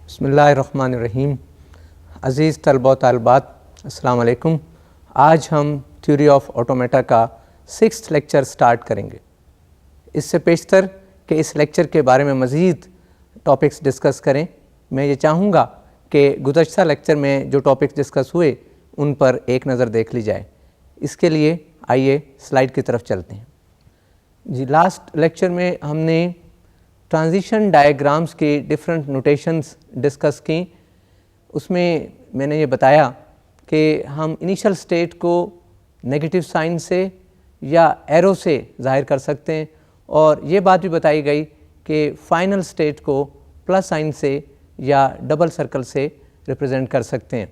बिस्मिल्लाहिर्रहमानिर्रहीम। अज़ीज़ तलबा व तालिबात, अस्सलाम वालेकुम। आज हम थ्योरी ऑफ ऑटोमेटा का 6th लेक्चर स्टार्ट करेंगे। इससे पेशतर कि इस लेक्चर के बारे में मज़ीद टॉपिक्स डिस्कस करें, मैं ये चाहूँगा कि गुज़श्ता लेक्चर में जो टॉपिक्स डिस्कस हुए उन पर एक नज़र देख ली जाए। इसके लिए आइए स्लाइड की तरफ चलते हैं। जी, लास्ट लेक्चर में हमने ट्रांजिशन डायग्राम्स की डिफरेंट नोटेशंस डिस्कस की। उसमें मैंने ये बताया कि हम इनिशियल स्टेट को नेगेटिव साइन से या एरो से ज़ाहिर कर सकते हैं, और ये बात भी बताई गई कि फ़ाइनल स्टेट को प्लस साइन से या डबल सर्कल से रिप्रेजेंट कर सकते हैं।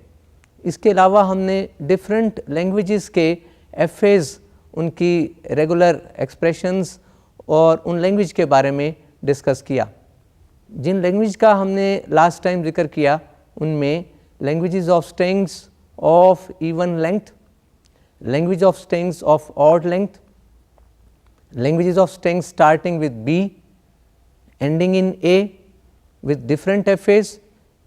इसके अलावा हमने डिफरेंट लैंग्वेजेस के एफेज़, उनकी रेगुलर एक्सप्रेशंस और उन लैंग्वेज के बारे में डिस्कस किया। जिन लैंग्वेज का हमने लास्ट टाइम जिक्र किया उनमें languages of strings of even length, language of strings of odd length, languages of strings starting with B ending in A with different एफेज।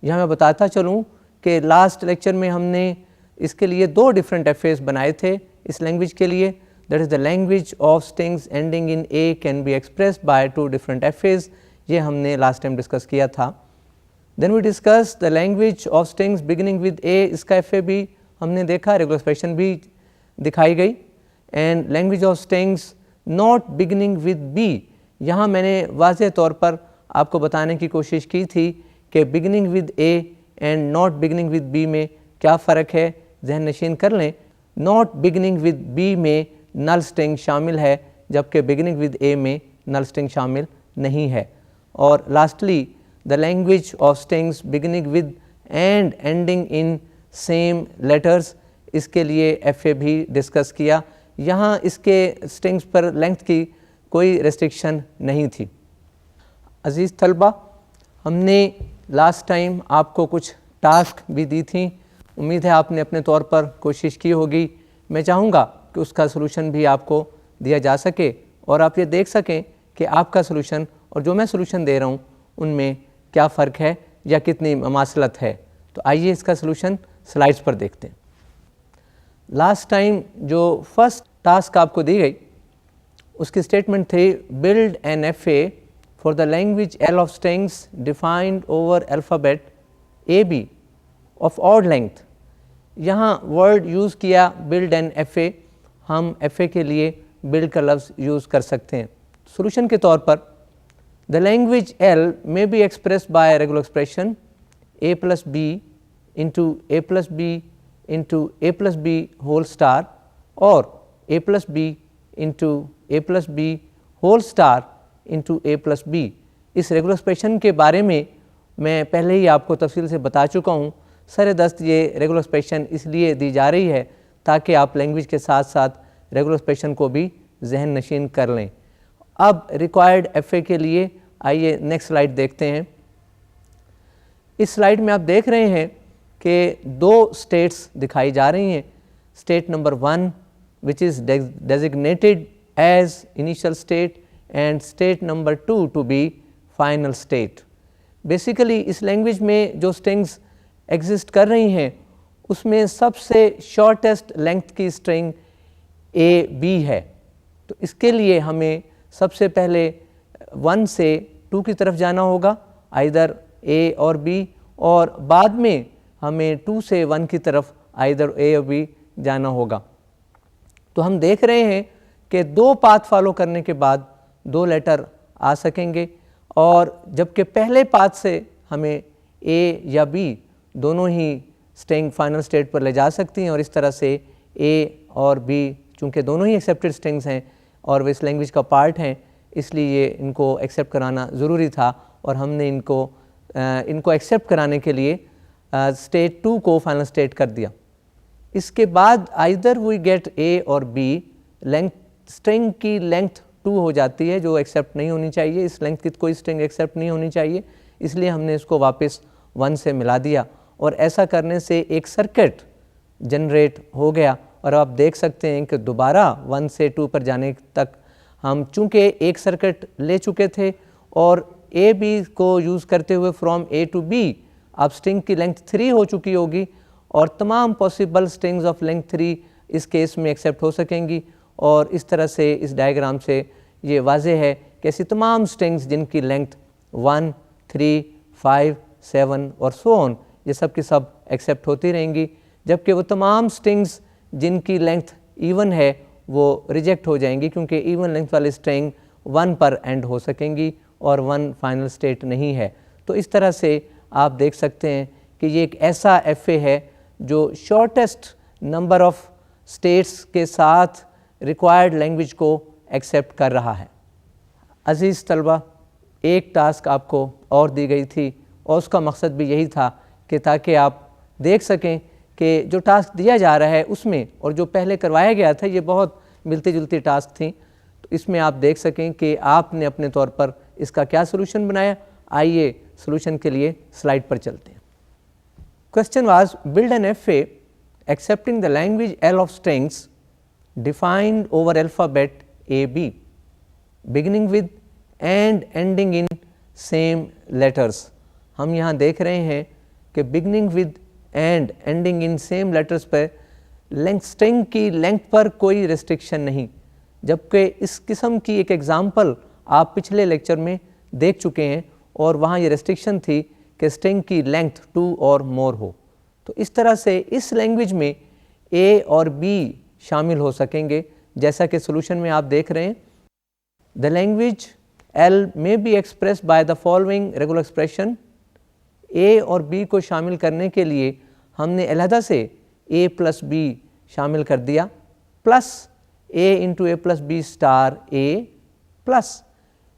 यहाँ मैं बताता चलूँ कि लास्ट लेक्चर में हमने इसके लिए 2 डिफरेंट एफेज बनाए थे इस लैंग्वेज के लिए। That is, the language of strings ending in a can be expressed by 2 different FAs. ये हमने लास्ट टाइम डिस्कस किया था। Then we discussed the language of strings beginning with a, इसका FA भी हमने देखा, रेगुलर एक्सप्रेशन भी दिखाई गई। And language of strings not beginning with b, यहाँ मैंने वाज़ेह तौर पर आपको बताने की कोशिश की थी कि beginning with a and not beginning with b में क्या फ़र्क है, जहन नशीन कर लें। Not beginning with b में नल स्ट्रिंग शामिल है, जबकि बिगिनिंग विद ए में नल स्ट्रिंग शामिल नहीं है। और lastly the language of strings beginning with and ending in same letters, इसके लिए एफए भी डिस्कस किया। यहाँ इसके स्ट्रिंग्स पर लेंथ की कोई रेस्ट्रिक्शन नहीं थी। अज़ीज़ तलबा, हमने लास्ट टाइम आपको कुछ टास्क भी दी थी। उम्मीद है आपने अपने तौर पर कोशिश की होगी। मैं चाहूँगा कि उसका सलूशन भी आपको दिया जा सके और आप ये देख सकें कि आपका सलूशन और जो मैं सलूशन दे रहा हूँ उनमें क्या फ़र्क है या कितनी ममासलत है। तो आइए इसका सलूशन स्लाइड्स पर देखते हैं। लास्ट टाइम जो फर्स्ट टास्क आपको दी गई उसकी स्टेटमेंट थी, build an FA for the language L of strings defined over alphabet A B of odd length. यहाँ वर्ड यूज़ किया बिल्ड एन एफए। हम एफए के लिए बिल्ड का लफ्ज़ यूज़ कर सकते हैं। सॉल्यूशन के तौर पर the language L may be expressed by regular expression a plus B into A plus B into A plus B whole star और A plus B into A plus B whole star into A plus B. इस regular expression के बारे में मैं पहले ही आपको तफसील से बता चुका हूँ। सर दस्त ये रेगुलर एक्सप्रेशन इसलिए दी जा रही है ताकि आप लैंग्वेज के साथ साथ रेगुलर एक्सप्रेशन को भी जहन नशीन कर लें। अब रिक्वायर्ड एफए के लिए आइए नेक्स्ट स्लाइड देखते हैं। इस स्लाइड में आप देख रहे हैं कि 2 स्टेट्स दिखाई जा रही हैं। State number 1 which is designated as initial state and state number 2 to be final state. Basically इस लैंग्वेज में जो स्ट्रिंग्स एग्जिस्ट कर रही हैं उसमें सबसे शॉर्टेस्ट लेंथ की स्ट्रिंग ए बी है। तो इसके लिए हमें सबसे पहले 1 से 2 की तरफ जाना होगा, आइदर ए और बी, और बाद में हमें 2 से 1 की तरफ आइदर ए और बी जाना होगा। तो हम देख रहे हैं कि 2 पाथ फॉलो करने के बाद 2 लेटर आ सकेंगे, और जबकि पहले पाथ से हमें ए या बी दोनों ही स्ट्रिंग फाइनल स्टेट पर ले जा सकती हैं, और इस तरह से ए और बी चूँकि दोनों ही एक्सेप्टेड स्ट्रिंग्स हैं और वे इस लैंग्वेज का पार्ट हैं, इसलिए इनको एक्सेप्ट कराना ज़रूरी था, और हमने इनको एक्सेप्ट कराने के लिए स्टेट 2 को फाइनल स्टेट कर दिया। इसके बाद आइदर वी गेट ए और बी, लेंथ स्ट्रिंग की लेंथ 2 हो जाती है जो एक्सेप्ट नहीं होनी चाहिए। इस लेंथ की कोई स्ट्रिंग एक्सेप्ट नहीं होनी चाहिए, इसलिए हमने इसको वापस 1 से मिला दिया, और ऐसा करने से एक सर्किट जनरेट हो गया। और आप देख सकते हैं कि दोबारा 1 से 2 पर जाने तक हम चूँकि एक सर्किट ले चुके थे और ए बी को यूज़ करते हुए फ्रॉम ए टू बी अब स्ट्रिंग की लेंथ 3 हो चुकी होगी और तमाम पॉसिबल स्ट्रिंग्स ऑफ लेंथ 3 इस केस में एक्सेप्ट हो सकेंगी। और इस तरह से इस डायग्राम से ये वाज़े है कि ऐसी तमाम स्ट्रिंग्स जिनकी लेंथ 1, 3, 5, 7 और सो ऑन, ये सब की सब एक्सेप्ट होती रहेंगी, जबकि वो तमाम स्ट्रिंग्स जिनकी लेंथ इवन है वो रिजेक्ट हो जाएंगी, क्योंकि इवन लेंथ वाली स्ट्रिंग 1 पर एंड हो सकेंगी और 1 फाइनल स्टेट नहीं है। तो इस तरह से आप देख सकते हैं कि ये एक ऐसा एफए है जो शॉर्टेस्ट नंबर ऑफ स्टेट्स के साथ रिक्वायर्ड लैंग्वेज को एक्सेप्ट कर रहा है। अज़ीज़ तलबा, एक टास्क आपको और दी गई थी और उसका मकसद भी यही था कि ताकि आप देख सकें कि जो टास्क दिया जा रहा है उसमें और जो पहले करवाया गया था ये बहुत मिलती जुलती टास्क थी, तो इसमें आप देख सकें कि आपने अपने तौर पर इसका क्या सोल्यूशन बनाया। आइए सोल्यूशन के लिए स्लाइड पर चलते हैं। Question was build an FA accepting the language L of strings defined over alphabet A B beginning with and ending in same letters. हम यहाँ देख रहे हैं कि beginning with and ending in same letters पर लेंथ स्ट्रिंग की length पर कोई रेस्ट्रिक्शन नहीं, जबकि इस किस्म की एक एग्जांपल आप पिछले लेक्चर में देख चुके हैं और वहाँ ये रेस्ट्रिक्शन थी कि स्ट्रिंग की लेंथ 2 और मोर हो। तो इस तरह से इस लैंग्वेज में ए और बी शामिल हो सकेंगे, जैसा कि सोल्यूशन में आप देख रहे हैं। The language L may be express by the following regular expression. A और बी को शामिल करने के लिए हमने अलहदा से ए प्लस बी शामिल कर दिया, plus A into A plus B star A plus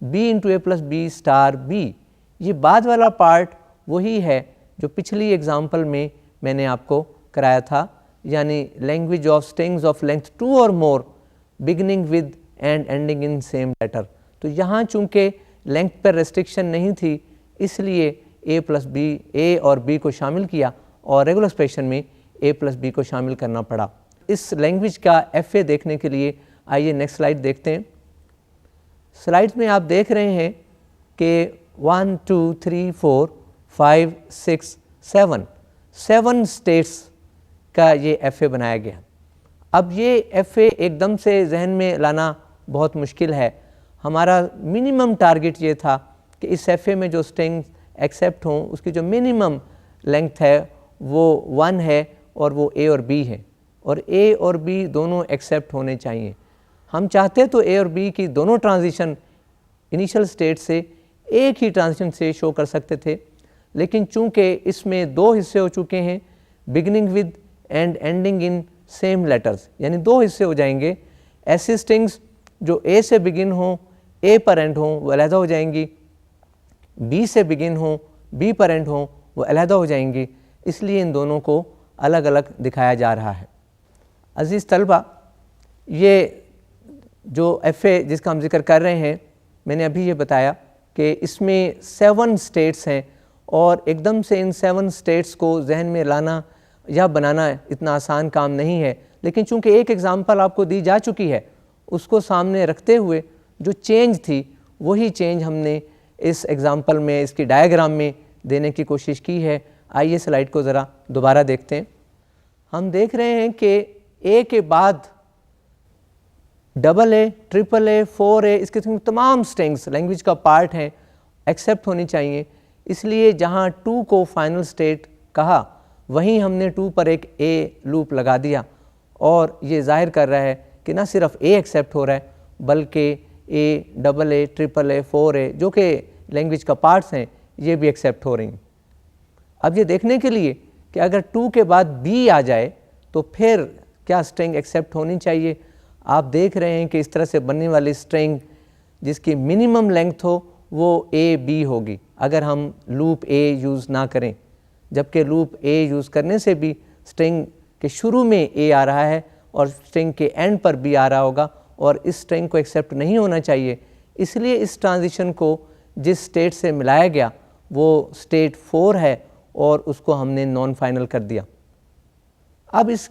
B into A plus B star B. ये बाद वाला पार्ट वही है जो पिछली एग्जाम्पल में मैंने आपको कराया था, यानी language of strings of length 2 और more beginning with and ending in same letter. तो यहाँ चूँकि लेंथ पर रेस्ट्रिक्शन नहीं थी, इसलिए ए प्लस बी, ए और बी को शामिल किया और रेगुलर एक्सप्रेशन में ए प्लस बी को शामिल करना पड़ा। इस लैंग्वेज का एफए देखने के लिए आइए नेक्स्ट स्लाइड देखते हैं। स्लाइड्स में आप देख रहे हैं कि 1, 2, 3, 4, 5, 6, 7 स्टेट्स का ये एफए बनाया गया। अब ये एफए एकदम से जहन में लाना बहुत मुश्किल है। हमारा मिनिमम टारगेट ये था कि इस एफए में जो स्ट्रिंग्स एक्सेप्ट हों उसकी जो मिनिमम लेंथ है वो 1 है और वो ए और बी है, और ए और बी दोनों एक्सेप्ट होने चाहिए। हम चाहते तो ए और बी की दोनों ट्रांजिशन इनिशियल स्टेट से एक ही ट्रांजिशन से शो कर सकते थे, लेकिन चूंकि इसमें 2 हिस्से हो चुके हैं, beginning with and ending in same letters, यानी 2 हिस्से हो जाएंगे। ऐसी स्ट्रिंग्स जो ए से बिगिन हों, ए पर एंड हों, वो अलहदा हो जाएंगी, बी से बिगिन हों, बी पर एंड हों, वो अलहदा हो जाएंगी। इसलिए इन दोनों को अलग अलग दिखाया जा रहा है। अज़ीज़ तलबा, ये जो एफए जिसका हम जिक्र कर रहे हैं, मैंने अभी ये बताया कि इसमें 7 स्टेट्स हैं और एकदम से इन 7 स्टेट्स को जहन में लाना या बनाना इतना आसान काम नहीं है, लेकिन चूंकि एक एग्जांपल आपको दी जा चुकी है, उसको सामने रखते हुए जो चेंज थी वही चेंज हमने इस एग्जांपल में, इसकी डायग्राम में देने की कोशिश की है। आइए स्लाइड को ज़रा दोबारा देखते हैं। हम देख रहे हैं कि ए के बाद AA, AAA, 4A, इसके तमाम स्ट्रिंग्स लैंग्वेज का पार्ट हैं, एक्सेप्ट होनी चाहिए। इसलिए जहाँ 2 को फाइनल स्टेट कहा वहीं हमने 2 पर एक ए लूप लगा दिया, और ये जाहिर कर रहा है कि ना सिर्फ ए एक्सेप्ट हो रहा है बल्कि ए, AA, AAA, 4A जो कि लैंग्वेज का पार्ट्स हैं ये भी एक्सेप्ट हो रही हैं। अब ये देखने के लिए कि अगर 2 के बाद बी आ जाए तो फिर क्या स्ट्रिंग एक्सेप्ट होनी चाहिए। आप देख रहे हैं कि इस तरह से बनने वाली स्ट्रिंग जिसकी मिनिमम लेंथ हो वो ए बी होगी अगर हम लूप ए यूज़ ना करें, जबकि लूप ए यूज़ करने से भी स्ट्रिंग के शुरू में ए आ रहा है और स्ट्रिंग के एंड पर बी आ रहा होगा, और इस स्ट्रिंग को एक्सेप्ट नहीं होना चाहिए। इसलिए इस ट्रांजिशन को जिस स्टेट से मिलाया गया वो स्टेट 4 है और उसको हमने नॉन फाइनल कर दिया। अब इस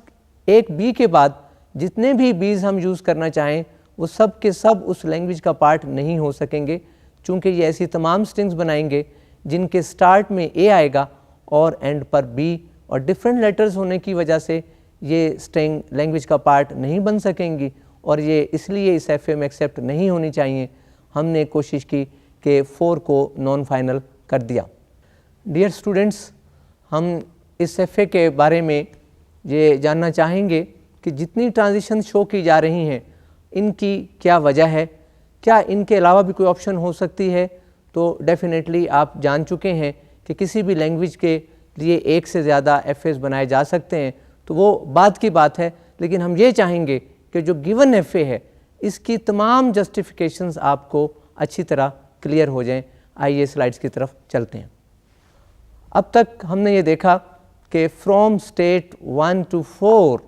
एक बी के बाद जितने भी बीज हम यूज़ करना चाहें वो सब के सब उस लैंग्वेज का पार्ट नहीं हो सकेंगे, चूँकि ये ऐसी तमाम स्ट्रिंग्स बनाएंगे जिनके स्टार्ट में ए आएगा और एंड पर बी और डिफरेंट लेटर्स होने की वजह से ये स्ट्रिंग लैंग्वेज का पार्ट नहीं बन सकेंगी और ये इसलिए इस एफ ए में एक्सेप्ट नहीं होनी चाहिए। हमने कोशिश की कि 4 को नॉन फाइनल कर दिया। डियर स्टूडेंट्स, हम इस एफ ए के बारे में ये जानना चाहेंगे कि जितनी ट्रांजिशन शो की जा रही हैं इनकी क्या वजह है, क्या इनके अलावा भी कोई ऑप्शन हो सकती है। तो डेफिनेटली आप जान चुके हैं कि किसी भी लैंग्वेज के लिए एक से ज़्यादा एफ एस बनाए जा सकते हैं, तो वो बात की बात है। लेकिन हम ये चाहेंगे कि जो गिवन एफ ए है इसकी तमाम जस्टिफिकेशंस आपको अच्छी तरह क्लियर हो जाएं। आइए स्लाइड्स की तरफ चलते हैं। अब तक हमने ये देखा कि फ्रॉम स्टेट 1 to 4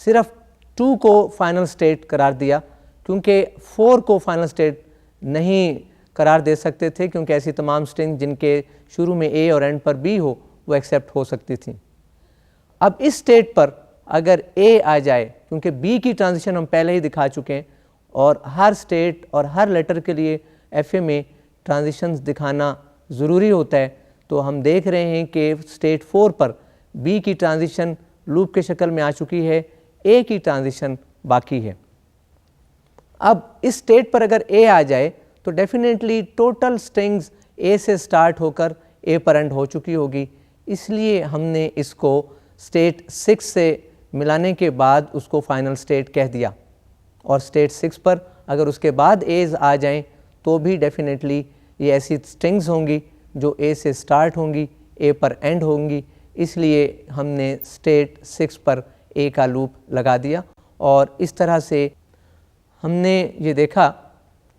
सिर्फ 2 को फाइनल स्टेट करार दिया, क्योंकि 4 को फाइनल स्टेट नहीं करार दे सकते थे, क्योंकि ऐसी तमाम स्ट्रिंग जिनके शुरू में ए और एंड पर बी हो वो एक्सेप्ट हो सकती थी। अब इस स्टेट पर अगर ए आ जाए, क्योंकि बी की ट्रांजिशन हम पहले ही दिखा चुके हैं और हर स्टेट और हर लेटर के लिए एफ ए में ट्रांजिशंस दिखाना ज़रूरी होता है, तो हम देख रहे हैं कि स्टेट 4 पर बी की ट्रांजिशन लूप के शक्ल में आ चुकी है, ए की ट्रांजिशन बाकी है। अब इस स्टेट पर अगर ए आ जाए तो डेफिनेटली टोटल स्ट्रिंग्स ए से स्टार्ट होकर ए पर एंड हो चुकी होगी, इसलिए हमने इसको स्टेट 6 से मिलाने के बाद उसको फाइनल स्टेट कह दिया। और स्टेट 6 पर अगर उसके बाद एज आ जाएं तो भी डेफिनेटली ये ऐसी स्ट्रिंग्स होंगी जो ए से स्टार्ट होंगी, ए पर एंड होंगी, इसलिए हमने स्टेट 6 पर ए का लूप लगा दिया। और इस तरह से हमने ये देखा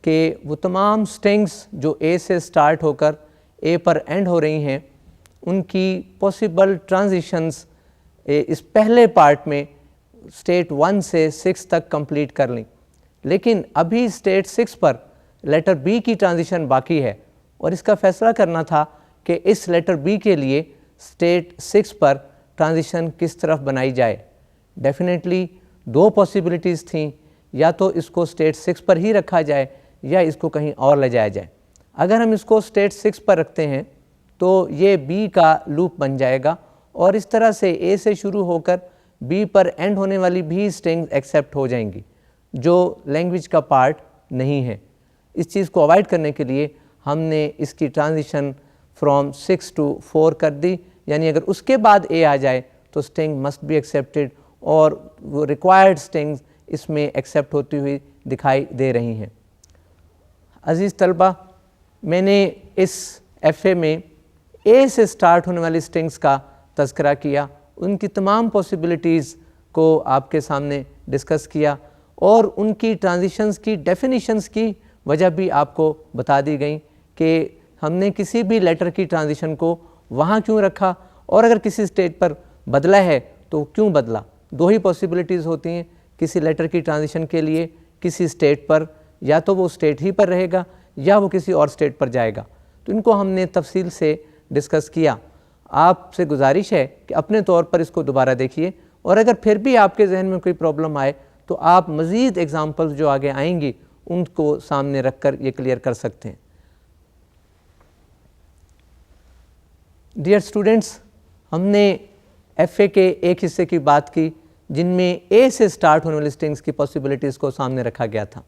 कि वो तमाम स्ट्रिंग्स जो ए से स्टार्ट होकर ए पर एंड हो रही हैं उनकी पॉसिबल ट्रांजिशंस इस पहले पार्ट में स्टेट 1 से 6 तक कंप्लीट कर ली। लेकिन अभी स्टेट 6 पर लेटर बी की ट्रांजिशन बाकी है और इसका फैसला करना था कि इस लेटर बी के लिए स्टेट 6 पर ट्रांजिशन किस तरफ बनाई जाए। डेफिनेटली 2 पॉसिबिलिटीज़ थीं, या तो इसको स्टेट 6 पर ही रखा जाए या इसको कहीं और ले जाया जाए। अगर हम इसको स्टेट 6 पर रखते हैं तो ये बी का लूप बन जाएगा और इस तरह से ए से शुरू होकर बी पर एंड होने वाली भी स्ट्रिंग्स एक्सेप्ट हो जाएंगी जो लैंग्वेज का पार्ट नहीं है। इस चीज़ को अवॉइड करने के लिए हमने इसकी ट्रांजिशन फ्रॉम 6 to 4 कर दी, यानी अगर उसके बाद ए आ जाए तो स्ट्रिंग मस्ट बी एक्सेप्टेड और वो रिक्वायर्ड स्ट्रिंग्स इसमें एक्सेप्ट होती हुई दिखाई दे रही हैं। अजीज़ तलबा, मैंने इस एफ ए में ए से स्टार्ट होने वाली स्ट्रिंग्स का तज़किरा किया, उनकी तमाम पॉसिबिलिटीज़ को आपके सामने डिस्कस किया और उनकी ट्रांजिशंस की डेफिनीशंस की वजह भी आपको बता दी गई कि हमने किसी भी लेटर की ट्रांजिशन को वहाँ क्यों रखा और अगर किसी स्टेट पर बदला है तो क्यों बदला। 2 ही पॉसिबिलिटीज़ होती हैं किसी लेटर की ट्रांजिशन के लिए, किसी स्टेट पर या तो वो स्टेट ही पर रहेगा या वो किसी और स्टेट पर जाएगा। तो इनको हमने तफसील से डिस्कस किया। आपसे गुजारिश है कि अपने तौर पर इसको दोबारा देखिए और अगर फिर भी आपके जहन में कोई प्रॉब्लम आए तो आप मज़ीद एग्जाम्पल्स जो आगे आएंगी उनको सामने रख कर ये क्लियर कर सकते हैं। डियर स्टूडेंट्स, हमने एफ ए के एक हिस्से की बात की जिनमें ए से स्टार्ट होने वाली स्ट्रिंग्स की पॉसिबिलिटीज़ को सामने रखा गया था।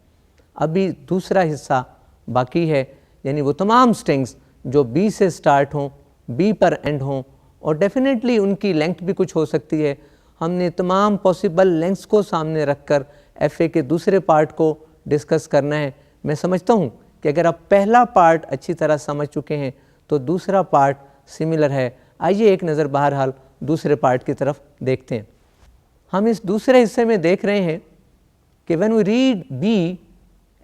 अभी दूसरा हिस्सा बाकी है, यानी वो तमाम स्ट्रिंग्स जो बी से स्टार्ट हों, बी पर एंड हों और डेफिनेटली उनकी लेंथ भी कुछ हो सकती है। हमने तमाम पॉसिबल लेंथ्स को सामने रखकर एफ ए के दूसरे पार्ट को डिस्कस करना है। मैं समझता हूँ कि अगर आप पहला पार्ट अच्छी तरह समझ चुके हैं तो दूसरा पार्ट सिमिलर है। आइए एक नज़र बहरहाल दूसरे पार्ट की तरफ देखते हैं। हम इस दूसरे हिस्से में देख रहे हैं कि when we read B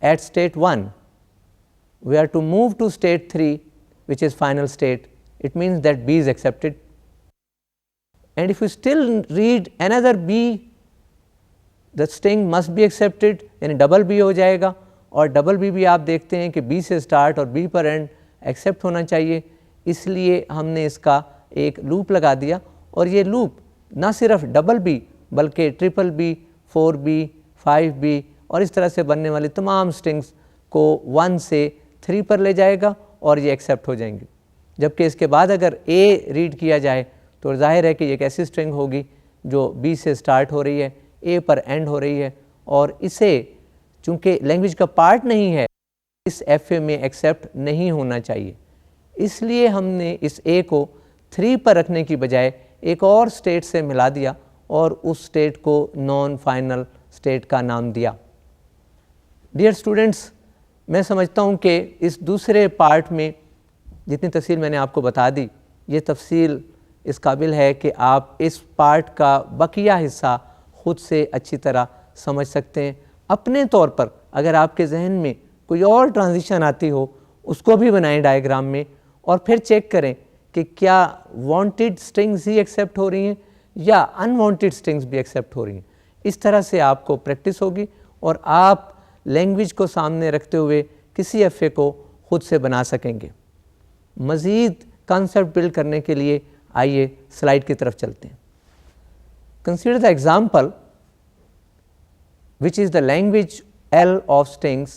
at state 1 we are to move to state 3 which is final state. It means that B is accepted, and if you still read another B the string must be accepted, यानी double B हो जाएगा और double B भी आप देखते हैं कि B से स्टार्ट और B पर एंड एक्सेप्ट होना चाहिए, इसलिए हमने इसका एक लूप लगा दिया और ये लूप ना सिर्फ डबल B बल्कि ट्रिपल B, 4B, 5B और इस तरह से बनने वाली तमाम स्ट्रिंग्स को 1 से 3 पर ले जाएगा और ये एक्सेप्ट हो जाएंगे। जबकि इसके बाद अगर ए रीड किया जाए तो जाहिर है कि एक ऐसी स्ट्रिंग होगी जो बी से स्टार्ट हो रही है, ए पर एंड हो रही है, और इसे चूँकि लैंग्वेज का पार्ट नहीं है इस एफ ए में एक्सेप्ट नहीं होना चाहिए। इसलिए हमने इस ए को 3 पर रखने की बजाय एक और स्टेट से मिला दिया और उस स्टेट को नॉन फाइनल स्टेट का नाम दिया। डियर स्टूडेंट्स, मैं समझता हूँ कि इस दूसरे पार्ट में जितनी तफसील मैंने आपको बता दी, ये तफसील इस काबिल है कि आप इस पार्ट का बकिया हिस्सा ख़ुद से अच्छी तरह समझ सकते हैं। अपने तौर पर अगर आपके जहन में कोई और ट्रांजिशन आती हो उसको भी बनाएं डायग्राम में, और फिर चेक करें कि क्या वांटेड स्ट्रिंग्स ही एक्सेप्ट हो रही हैं या अनवांटेड स्ट्रिंग्स भी एक्सेप्ट हो रही हैं। इस तरह से आपको प्रैक्टिस होगी और आप लैंग्वेज को सामने रखते हुए किसी एफ ए को ख़ुद से बना सकेंगे। मज़ीद कॉन्सेप्ट बिल्ड करने के लिए आइए स्लाइड की तरफ चलते हैं। Consider the example which is the language L of strings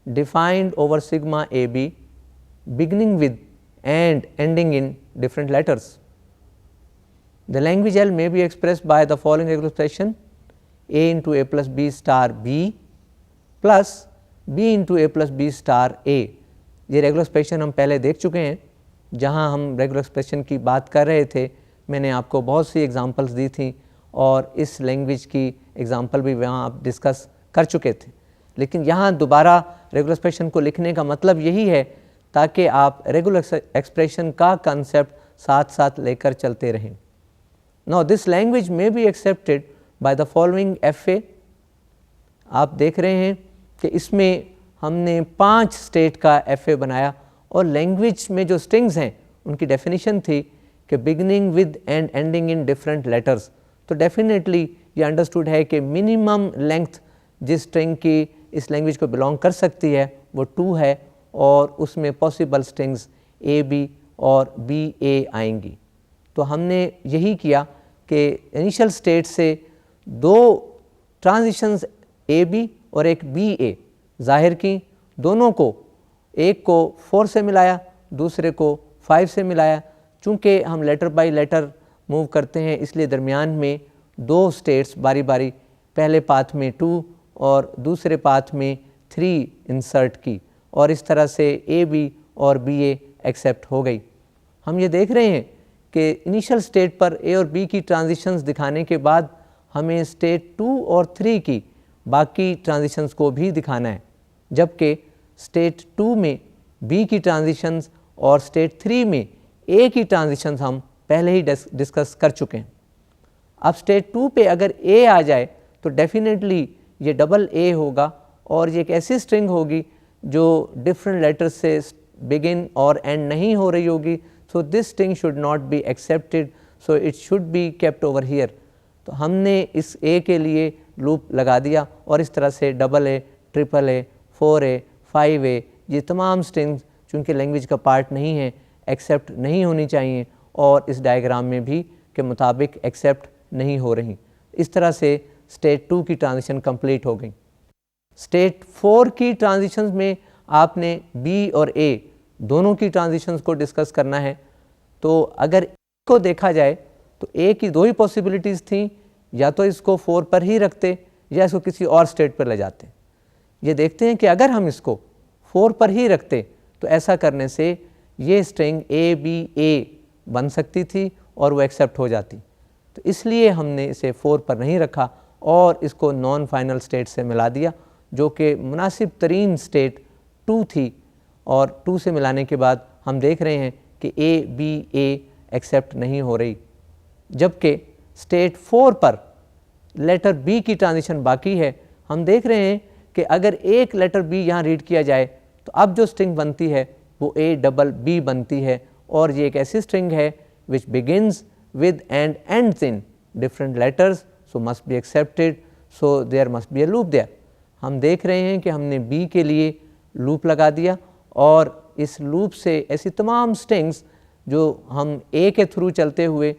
defined over sigma AB beginning with and ending in different letters. The language L may be expressed by the following regular expression: A into A plus B star B plus B into A plus B star A। ये regular expression हम पहले देख चुके हैं। जहाँ हम regular expression की बात कर रहे थे मैंने आपको बहुत सी एग्जांपल्स दी थी और इस लैंग्वेज की एग्जांपल भी वहाँ आप डिस्कस कर चुके थे, लेकिन यहाँ दोबारा रेगुलर एक्सप्रेशन को लिखने का मतलब यही है ताकि आप रेगुलर एक्सप्रेशन का कंसेप्ट साथ साथ लेकर चलते रहें। नाउ दिस लैंग्वेज में be accepted by the following F A. आप देख रहे हैं कि इसमें हमने 5 स्टेट का एफ ए बनाया और लैंग्वेज में जो स्ट्रिंग्स हैं उनकी डेफिनेशन थी कि beginning with and ending in different letters. तो डेफिनेटली ये अंडरस्टूड है कि मिनिमम लेंथ जिस स्ट्रिंग की इस लैंग्वेज को बिलोंग कर सकती है वो 2 है और उसमें पॉसिबल स्ट्रिंग्स ए बी और बी ए आएंगी। तो हमने यही किया कि इनिशियल स्टेट से 2 ट्रांजिशंस ए बी और एक बी ए ज़ाहिर की, दोनों को एक को 4 से मिलाया, दूसरे को 5 से मिलाया। चूँकि हम लेटर बाय लेटर मूव करते हैं इसलिए दरमियान में 2 स्टेट्स बारी बारी, पहले पाथ में 2 और दूसरे पाथ में 3 इंसर्ट की, और इस तरह से ए बी और बी ए एक्सेप्ट हो गई। हम ये देख रहे हैं कि इनिशियल स्टेट पर ए और बी की ट्रांजिशंस दिखाने के बाद हमें स्टेट 2 और 3 की बाकी ट्रांजिशंस को भी दिखाना है, जबकि स्टेट 2 में बी की ट्रांजिशंस और स्टेट 3 में ए की ट्रांजिशंस हम पहले ही डिस्कस कर चुके हैं। अब स्टेट 2 पे अगर ए आ जाए तो डेफिनेटली ये डबल ए होगा और ये एक ऐसी स्ट्रिंग होगी जो डिफरेंट लेटर्स से बिगिन और एंड नहीं हो रही होगी। So this string should not be accepted, so it should be kept over here. तो हमने इस ए के लिए लूप लगा दिया और इस तरह से double A, triple A, 4A, 5A ये तमाम स्ट्रिंग्स चूँकि लैंग्वेज का पार्ट नहीं है एक्सेप्ट नहीं होनी चाहिए और इस डायग्राम में भी के मुताबिक एक्सेप्ट नहीं हो रही। इस तरह से स्टेट 2 की ट्रांजिशन कंप्लीट हो गई। स्टेट 4 की ट्रांजिशंस में आपने बी और ए दोनों की ट्रांजिशंस को डिस्कस करना है। तो अगर इसको देखा जाए तो ए की 2 ही पॉसिबिलिटीज़ थी, या तो इसको 4 पर ही रखते या इसको किसी और स्टेट पर ले जाते। ये देखते हैं कि अगर हम इसको 4 पर ही रखते तो ऐसा करने से ये स्ट्रिंग ए बी ए बन सकती थी और वो एक्सेप्ट हो जाती। तो इसलिए हमने इसे 4 पर नहीं रखा और इसको नॉन फाइनल स्टेट से मिला दिया जो कि मुनासिब तरीन स्टेट 2 थी, और 2 से मिलाने के बाद हम देख रहे हैं कि ए बी ए एक्सेप्ट नहीं हो रही, जबकि स्टेट 4 पर लेटर बी की ट्रांजिशन बाकी है। हम देख रहे हैं कि अगर एक लेटर बी यहाँ रीड किया जाए तो अब जो स्ट्रिंग बनती है वो ए डबल बी बनती है, और ये एक ऐसी स्ट्रिंग है which begins with and ends in different letters, so must be accepted, so there must be a loop there. हम देख रहे हैं कि हमने बी के लिए लूप लगा दिया और इस लूप से ऐसी तमाम स्ट्रिंग्स जो हम ए के थ्रू चलते हुए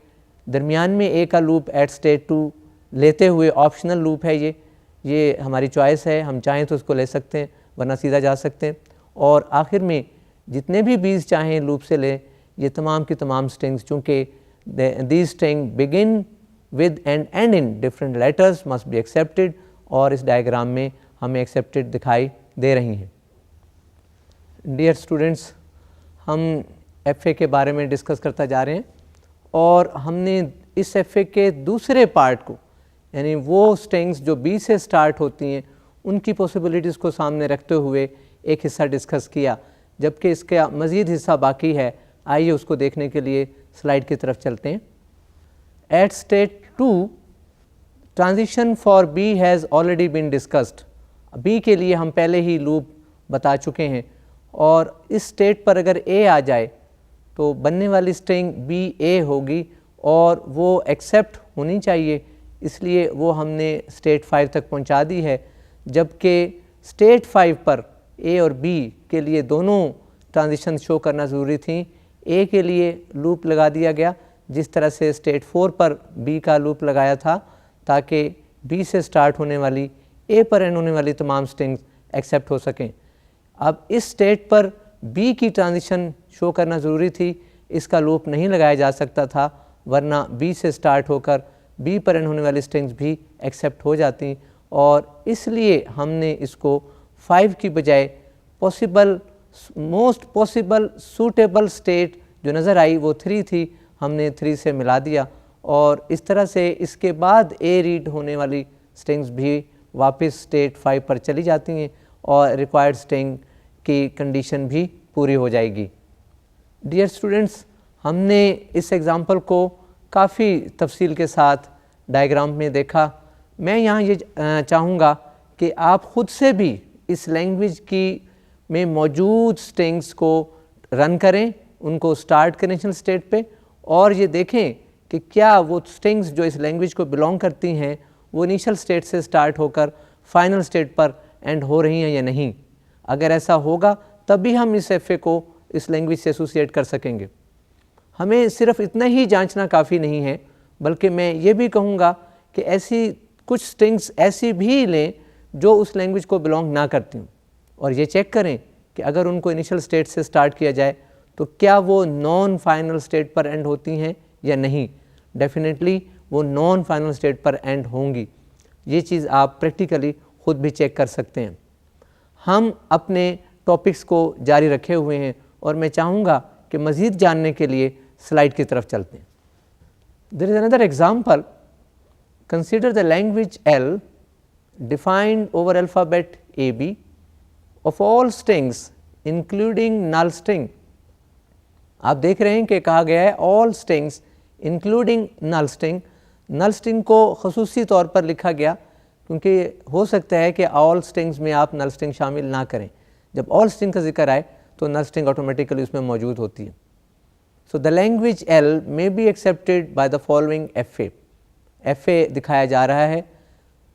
दरमियान में ए का लूप एट स्टेट 2 लेते हुए, ऑप्शनल लूप है ये हमारी चॉइस है, हम चाहें तो उसको ले सकते हैं वरना सीधा जा सकते हैं, और आखिर में जितने भी बीज चाहें लूप से लें ये तमाम की तमाम स्ट्रिंग्स चूँकि these string begin with and and in different letters must be accepted, और इस डायग्राम में हमें एक्सेप्टेड दिखाई दे रही हैं। डियर स्टूडेंट्स, हम FA के बारे में डिस्कस करता जा रहे हैं और हमने इस FA के दूसरे पार्ट को, यानी वो स्ट्रिंग्स जो B से स्टार्ट होती हैं, उनकी पॉसिबिलिटीज़ को सामने रखते हुए एक हिस्सा डिस्कस किया, जबकि इसका मज़ीद हिस्सा बाकी है। आइए उसको देखने के लिए स्लाइड की तरफ चलते हैं। At state 2 transition for B has already been discussed. B के लिए हम पहले ही लूप बता चुके हैं, और इस स्टेट पर अगर A आ जाए तो बनने वाली स्ट्रिंग BA होगी और वो एक्सेप्ट होनी चाहिए, इसलिए वो हमने स्टेट 5 तक पहुंचा दी है। जबकि स्टेट 5 पर A और B के लिए दोनों ट्रांजिशन शो करना ज़रूरी थी। A के लिए लूप लगा दिया गया जिस तरह से स्टेट 4 पर B का लूप लगाया था, ताकि B से स्टार्ट होने वाली A पर एंड होने वाली तमाम स्ट्रिंग्स एक्सेप्ट हो सकें। अब इस स्टेट पर B की ट्रांजिशन शो करना ज़रूरी थी, इसका लूप नहीं लगाया जा सकता था, वरना B से स्टार्ट होकर B पर एंड होने वाली स्ट्रिंग्स भी एक्सेप्ट हो जाती, और इसलिए हमने इसको 5 की बजाय possible most possible suitable state जो नज़र आई वो 3 थी, हमने 3 से मिला दिया, और इस तरह से इसके बाद A रीड होने वाली स्ट्रिंग्स भी वापस स्टेट 5 पर चली जाती हैं और रिक्वायर्ड स्ट्रिंग की कंडीशन भी पूरी हो जाएगी। डियर स्टूडेंट्स, हमने इस एग्ज़ाम्पल को काफ़ी तफसील के साथ डायग्राम में देखा। मैं यहाँ ये चाहूँगा कि आप ख़ुद से भी इस लैंग्वेज की में मौजूद स्ट्रिंग्स को रन करें, उनको स्टार्ट करें इनिशियल स्टेट पे, और ये देखें कि क्या वो स्ट्रिंग्स जो इस लैंग्वेज को बिलोंग करती हैं वो इनिशियल स्टेट से स्टार्ट होकर फाइनल स्टेट पर एंड हो रही हैं या नहीं। अगर ऐसा होगा तभी हम इस FA को इस लैंग्वेज से एसोसिएट कर सकेंगे। हमें सिर्फ इतना ही जांचना काफ़ी नहीं है, बल्कि मैं ये भी कहूँगा कि ऐसी कुछ स्ट्रिंग्स ऐसी भी लें जो उस लैंग्वेज को बिलोंग ना करती हूँ, और ये चेक करें कि अगर उनको इनिशियल स्टेट से स्टार्ट किया जाए तो क्या वो नॉन फाइनल स्टेट पर एंड होती हैं या नहीं। डेफिनेटली वो नॉन फाइनल स्टेट पर एंड होंगी। ये चीज़ आप प्रैक्टिकली ख़ुद भी चेक कर सकते हैं। हम अपने टॉपिक्स को जारी रखे हुए हैं और मैं चाहूँगा कि मज़ीद जानने के लिए स्लाइड की तरफ चलते हैं। There is another example. Consider the language L defined over alphabet AB of all strings including null string। आप देख रहे हैं कि कहा गया है all strings including null string। null string को ख़ुसूसी तौर पर लिखा गया क्योंकि हो सकता है कि all strings में आप null string शामिल ना करें। जब all string का जिक्र आए तो null string ऑटोमेटिकली उसमें मौजूद होती है। So the language L may be accepted by the following FA। FA दिखाया जा रहा है,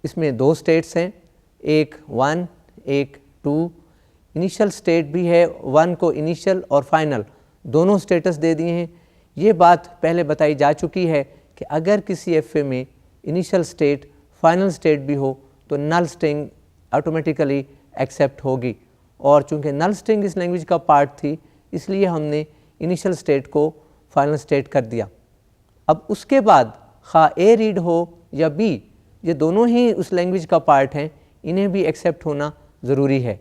इसमें 2 स्टेट्स हैं, एक 1 एक 2। इनिशियल स्टेट भी है, 1 को इनिशियल और फाइनल दोनों स्टेटस दे दिए हैं। ये बात पहले बताई जा चुकी है कि अगर किसी FA में इनिशियल स्टेट फाइनल स्टेट भी हो तो नल स्ट्रिंग ऑटोमेटिकली एक्सेप्ट होगी, और चूंकि नल स्ट्रिंग इस लैंग्वेज का पार्ट थी इसलिए हमने इनिशियल स्टेट को फाइनल स्टेट कर दिया। अब उसके बाद खा A रीड हो या B, ये दोनों ही उस लैंग्वेज का पार्ट हैं, इन्हें भी एक्सेप्ट होना ज़रूरी है।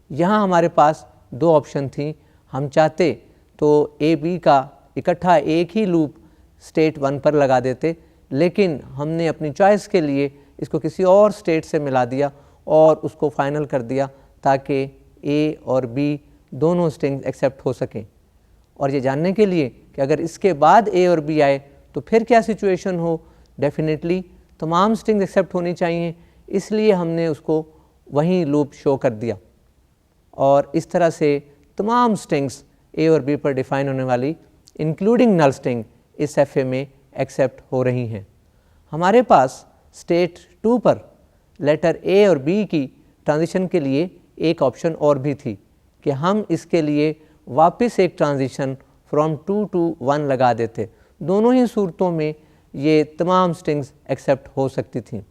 यहाँ हमारे पास 2 ऑप्शन थी। हम चाहते तो A B का इकट्ठा एक ही लूप स्टेट 1 पर लगा देते, लेकिन हमने अपनी चॉइस के लिए इसको किसी और स्टेट से मिला दिया और उसको फाइनल कर दिया ताकि A और B दोनों स्ट्रिंग्स एक्सेप्ट हो सकें। और ये जानने के लिए कि अगर इसके बाद A और B आए तो फिर क्या सिचुएशन हो, डेफिनेटली तमाम स्ट्रिंग्स एक्सेप्ट होनी चाहिए, इसलिए हमने उसको वहीं लूप शो कर दिया। और इस तरह से तमाम स्ट्रिंग्स A और B पर डिफ़ाइन होने वाली इंक्लूडिंग नल स्ट्रिंग इस FA में एक्सेप्ट हो रही हैं। हमारे पास स्टेट 2 पर लेटर A और B की ट्रांजिशन के लिए एक ऑप्शन और भी थी कि हम इसके लिए वापस एक ट्रांजिशन फ्रॉम 2 to 1 लगा देते। दोनों ही सूरतों में ये तमाम स्ट्रिंग्स एक्सेप्ट हो सकती थी।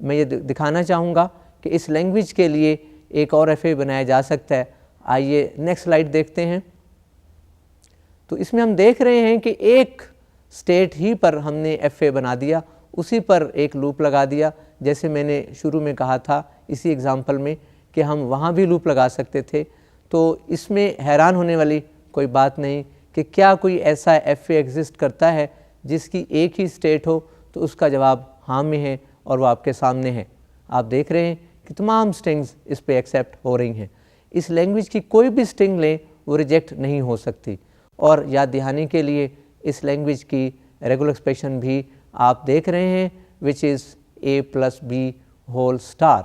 मैं ये दिखाना चाहूँगा कि इस लैंग्वेज के लिए एक और FA बनाया जा सकता है। आइए नेक्स्ट स्लाइड देखते हैं। तो इसमें हम देख रहे हैं कि एक स्टेट ही पर हमने FA बना दिया, उसी पर एक लूप लगा दिया। जैसे मैंने शुरू में कहा था इसी एग्जांपल में कि हम वहाँ भी लूप लगा सकते थे। तो इसमें हैरान होने वाली कोई बात नहीं कि क्या कोई ऐसा FA एग्जिस्ट करता है जिसकी एक ही स्टेट हो, तो उसका जवाब हाँ में है और वो आपके सामने है। आप देख रहे हैं कि तमाम स्ट्रिंग्स इस पे एक्सेप्ट हो रही हैं। इस लैंग्वेज की कोई भी स्ट्रिंग लें वो रिजेक्ट नहीं हो सकती। और याद दहानी के लिए इस लैंग्वेज की रेगुलर एक्सप्रेशन भी आप देख रहे हैं, विच इज़ a+b⁻⁴।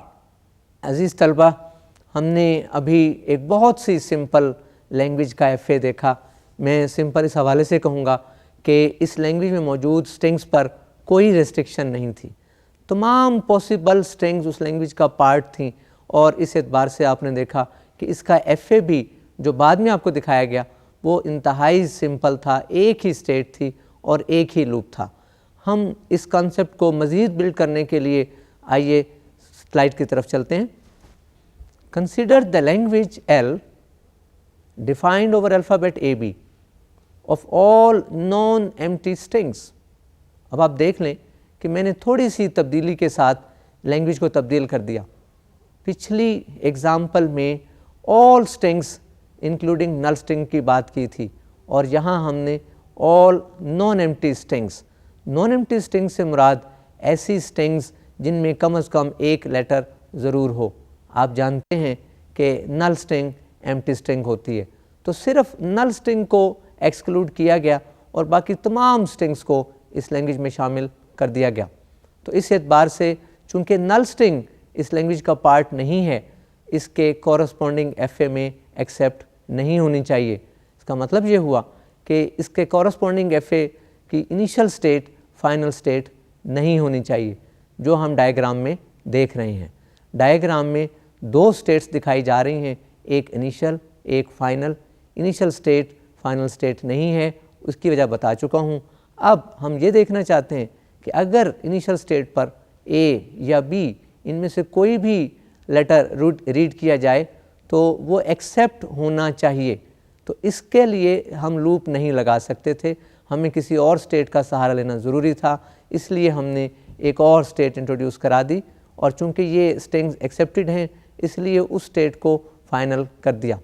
अज़ीज़ तलबा, हमने अभी एक बहुत सी सिंपल लैंग्वेज का FA देखा। मैं सिंपल इस हवाले से कहूँगा कि इस लैंग्वेज में मौजूद स्ट्रिंग्स पर कोई रेस्ट्रिक्शन नहीं थी। तमाम पॉसिबल स्ट्रिंग्स उस लैंग्वेज का पार्ट थी और इस एतबार से आपने देखा कि इसका FA भी जो बाद में आपको दिखाया गया वो इंतहाई सिंपल था, एक ही स्टेट थी और एक ही लूप था। हम इस कॉन्सेप्ट को मज़ीद बिल्ड करने के लिए आइए स्लाइड की तरफ चलते हैं। Consider the language L defined over alphabet AB of all non empty strings. अब आप देख लें कि मैंने थोड़ी सी तब्दीली के साथ लैंग्वेज को तब्दील कर दिया। पिछली एग्जाम्पल में ऑल स्ट्रिंग्स इंक्लूडिंग नल स्ट्रिंग की बात की थी और यहाँ हमने all non empty strings. Non empty string से मुराद ऐसी स्ट्रिंग्स जिनमें कम से कम एक लेटर ज़रूर हो। आप जानते हैं कि नल स्ट्रिंग एम्प्टी स्ट्रिंग होती है, तो सिर्फ नल स्ट्रिंग को एक्सक्लूड किया गया और बाकी तमाम स्ट्रिंग्स को इस लैंग्वेज में शामिल कर दिया गया। तो इस एतबार से चूँकि नल स्ट्रिंग इस लैंग्वेज का पार्ट नहीं है, इसके कॉरस्पॉन्डिंग FA में एक्सेप्ट नहीं होनी चाहिए। इसका मतलब ये हुआ कि इसके कॉरस्पॉन्डिंग FA की इनिशियल स्टेट फाइनल स्टेट नहीं होनी चाहिए, जो हम डायग्राम में देख रहे हैं। डायग्राम में दो स्टेट्स दिखाई जा रही हैं, एक इनिशियल एक final. Initial state final state नहीं है, उसकी वजह बता चुका हूँ। अब हम ये देखना चाहते हैं कि अगर इनिशियल स्टेट पर A या B इनमें से कोई भी लेटर रीड किया जाए तो वो एक्सेप्ट होना चाहिए। तो इसके लिए हम लूप नहीं लगा सकते थे, हमें किसी और स्टेट का सहारा लेना ज़रूरी था। इसलिए हमने एक और स्टेट इंट्रोड्यूस करा दी और चूंकि ये स्ट्रिंग्स एक्सेप्टेड हैं इसलिए उस स्टेट को फाइनल कर दिया।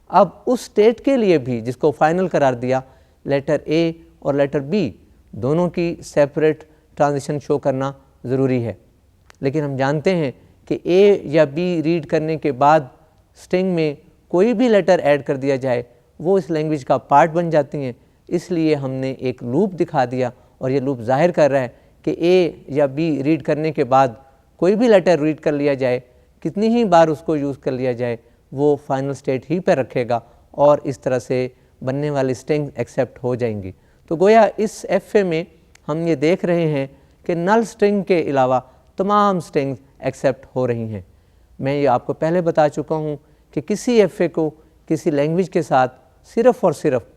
अब उस स्टेट के लिए भी जिसको फाइनल करार दिया, लेटर A और लेटर B दोनों की सेपरेट ट्रांजिशन शो करना ज़रूरी है। लेकिन हम जानते हैं कि A या B रीड करने के बाद स्ट्रिंग में कोई भी लेटर ऐड कर दिया जाए वो इस लैंग्वेज का पार्ट बन जाती हैं। इसलिए हमने एक लूप दिखा दिया और ये लूप जाहिर कर रहा है कि A या B रीड करने के बाद कोई भी लेटर रीड कर लिया जाए, कितनी ही बार उसको यूज़ कर लिया जाए, वो फाइनल स्टेट ही पर रखेगा और इस तरह से बनने वाली स्ट्रिंग एक्सेप्ट हो जाएंगी। तो गोया इस FA में हम ये देख रहे हैं कि नल स्ट्रिंग के अलावा तमाम स्ट्रिंग्स एक्सेप्ट हो रही हैं। मैं ये आपको पहले बता चुका हूँ कि किसी FA को किसी लैंग्वेज के साथ सिर्फ़ और सिर्फ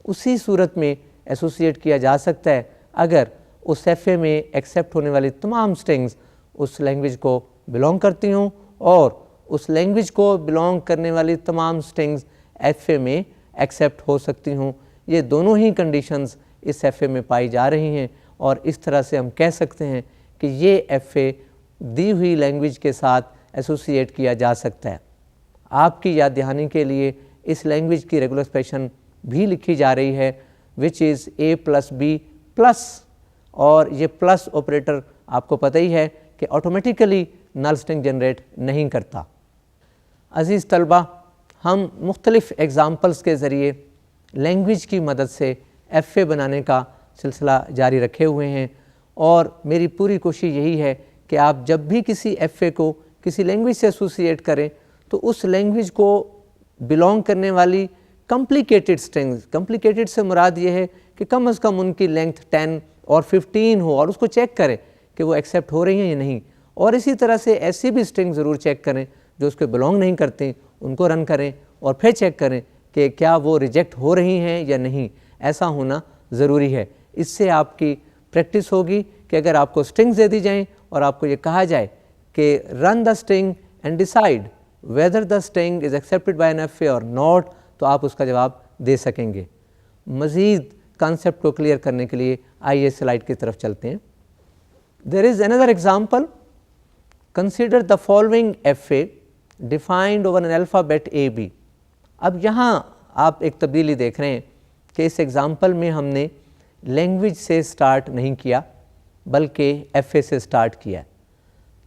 उसी सूरत में एसोसिएट किया जा सकता है अगर उस FA में एक्सेप्ट होने वाली तमाम स्ट्रिंग्स उस लैंग्वेज को बिलोंग करती हों और उस लैंग्वेज को बिलोंग करने वाली तमाम स्ट्रिंग्स FA में एक्सेप्ट हो सकती हों। ये दोनों ही कंडीशंस इस FA में पाई जा रही हैं और इस तरह से हम कह सकते हैं कि ये FA दी हुई लैंग्वेज के साथ एसोसिएट किया जा सकता है। आपकी याद दहानी के लिए इस लैंग्वेज की रेगुलर एक्सप्रेशन भी लिखी जा रही है, विच इज़ A+B+ और ये प्लस ऑपरेटर आपको पता ही है कि ऑटोमेटिकली नल स्ट्रिंग जनरेट नहीं करता। अज़ीज़ तलबा, हम मुख्तलिफ़ एग्ज़ाम्पल्स के ज़रिए लैंग्वेज की मदद से FA बनाने का सिलसिला जारी रखे हुए हैं और मेरी पूरी कोशिश यही है कि आप जब भी किसी FA को किसी लैंग्वेज से एसोसिएट करें तो उस लैंग्वेज को बिलोंग करने वाली कॉम्प्लिकेटेड स्ट्रिंग्स, कॉम्प्लिकेटेड से मुराद ये है कि कम से कम उनकी लेंथ 10 और 15 हो और उसको चेक करें कि वो एक्सेप्ट हो रही हैं या नहीं। और इसी तरह से ऐसी भी स्ट्रिंग ज़रूर चेक करें जो उसके बिलोंग नहीं करती, उनको रन करें और फिर चेक करें कि क्या वो रिजेक्ट हो रही हैं या नहीं। ऐसा होना ज़रूरी है। इससे आपकी प्रैक्टिस होगी कि अगर आपको स्ट्रिंग्स दे दी जाएँ और आपको ये कहा जाए कि run the string and decide whether the string is accepted by an FA or not, तो आप उसका जवाब दे सकेंगे। मज़ीद कॉन्सेप्ट को क्लियर करने के लिए आइए स्लाइड की तरफ चलते हैं। There is another example, consider the following FA defined over an alphabet AB। अब यहाँ आप एक तब्दीली देख रहे हैं कि इस एग्ज़ाम्पल में हमने लैंग्वेज से स्टार्ट नहीं किया बल्कि FA से स्टार्ट किया।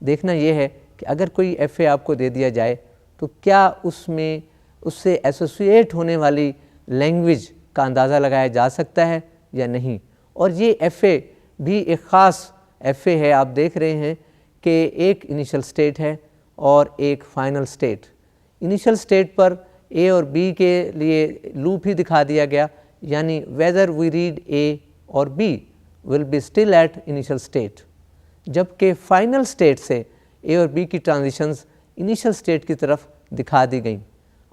देखना यह है कि अगर कोई FA आपको दे दिया जाए तो क्या उसमें उससे एसोसिएट होने वाली लैंग्वेज का अंदाज़ा लगाया जा सकता है या नहीं। और ये FA भी एक ख़ास FA है। आप देख रहे हैं कि एक इनिशियल स्टेट है और एक फाइनल स्टेट। इनिशियल स्टेट पर A और B के लिए लूप ही दिखा दिया गया, यानी वेदर वी रीड A और B will be still at initial state, जबकि फाइनल स्टेट से A और B की ट्रांजिशंस इनिशियल स्टेट की तरफ दिखा दी गई।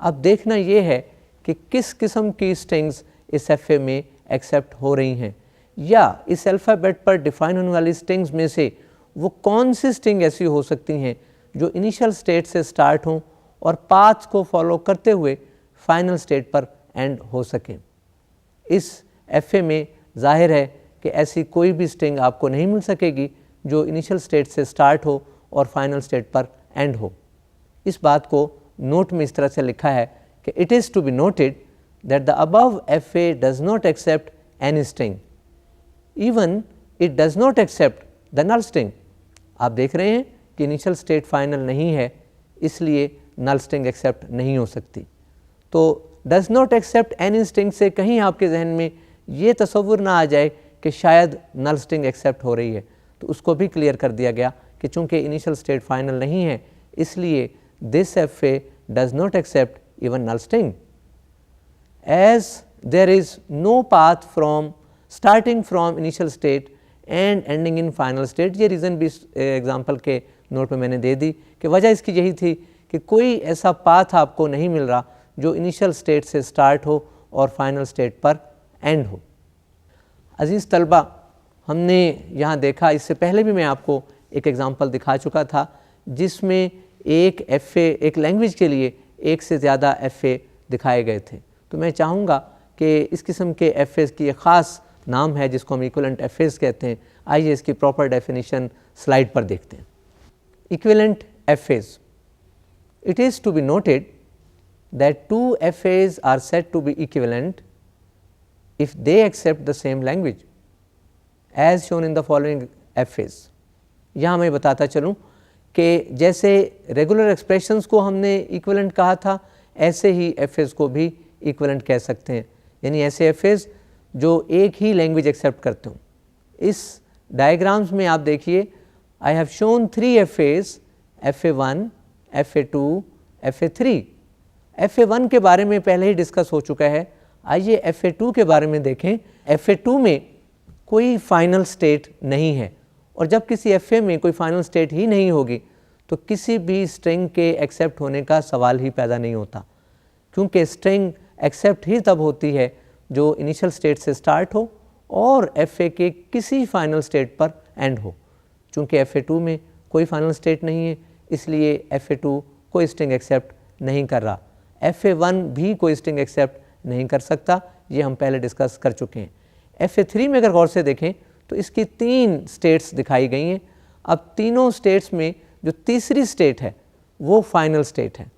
अब देखना ये है कि किस किस्म की स्ट्रिंग्स इस FA में एक्सेप्ट हो रही हैं, या इस अल्फ़ाबेट पर डिफ़ाइन होने वाली स्ट्रिंग्स में से वो कौन सी स्ट्रिंग ऐसी हो सकती हैं जो इनिशियल स्टेट से स्टार्ट हों और पाथ को फॉलो करते हुए फाइनल स्टेट पर एंड हो सकें। इस FA में जाहिर है कि ऐसी कोई भी स्ट्रिंग आपको नहीं मिल सकेगी जो इनिशियल स्टेट से स्टार्ट हो और फाइनल स्टेट पर एंड हो। इस बात को नोट में इस तरह से लिखा है कि it is to be noted that the above FA does not accept any string, even it does not accept the null string. आप देख रहे हैं कि इनिशियल स्टेट फाइनल नहीं है, इसलिए नल स्ट्रिंग एक्सेप्ट नहीं हो सकती। तो does not accept any string से कहीं आपके जहन में ये तसव्वुर ना आ जाए कि शायद नल स्ट्रिंग एक्सेप्ट हो रही है, तो उसको भी क्लियर कर दिया गया कि चूँकि इनिशियल स्टेट फाइनल नहीं है, इसलिए this FA does not accept even null string. As there is no path from starting from initial state and ending in final state. ये रीज़न भी एग्जाम्पल के नोट में मैंने दे दी कि वजह इसकी यही थी कि कोई ऐसा पाथ आपको नहीं मिल रहा जो इनिशियल स्टेट से स्टार्ट हो और फाइनल स्टेट पर एंड हो। अजीज़ तलबा, हमने यहाँ देखा, इससे पहले भी मैं आपको एक एग्ज़ाम्पल दिखा चुका था जिसमें एक FA, एक लैंग्वेज के लिए एक से ज़्यादा FA दिखाए गए थे। तो मैं चाहूँगा कि इस किस्म के FAs की एक ख़ास नाम है जिसको हम इक्विवेलेंट FAs कहते हैं। आइए इसकी प्रॉपर डेफिनेशन स्लाइड पर देखते हैं। Equivalent FAs, it is to be noted that two FAs are said to be equivalent if they accept the same language as shown in the following FAs। यहाँ मैं बताता चलूँ कि जैसे रेगुलर एक्सप्रेशंस को हमने इक्विवेलेंट कहा था, ऐसे ही FAs को भी इक्विवेलेंट कह सकते हैं, यानी ऐसे FAs जो एक ही लैंग्वेज एक्सेप्ट करते हों। इस डायग्राम्स में आप देखिए, I have shown 3 FAs, FA1, FA2, FA3। FA1 के बारे में पहले ही डिस्कस हो चुका है। आइए FA2 के बारे में देखें। FA2 में कोई फाइनल स्टेट नहीं है, और जब किसी FA में कोई फाइनल स्टेट ही नहीं होगी तो किसी भी स्ट्रिंग के एक्सेप्ट होने का सवाल ही पैदा नहीं होता, क्योंकि स्ट्रिंग एक्सेप्ट ही तब होती है जो इनिशियल स्टेट से स्टार्ट हो और FA के किसी फाइनल स्टेट पर एंड हो। चूँकि FA2 में कोई फाइनल स्टेट नहीं है, इसलिए FA2 कोई स्ट्रिंग एक्सेप्ट नहीं कर रहा। FA1 भी कोई स्ट्रिंग एक्सेप्ट नहीं कर सकता, ये हम पहले डिस्कस कर चुके हैं। FA3 में अगर गौर से देखें तो इसकी 3 स्टेट्स दिखाई गई हैं। अब तीनों स्टेट्स में जो तीसरी स्टेट है वो फाइनल स्टेट है।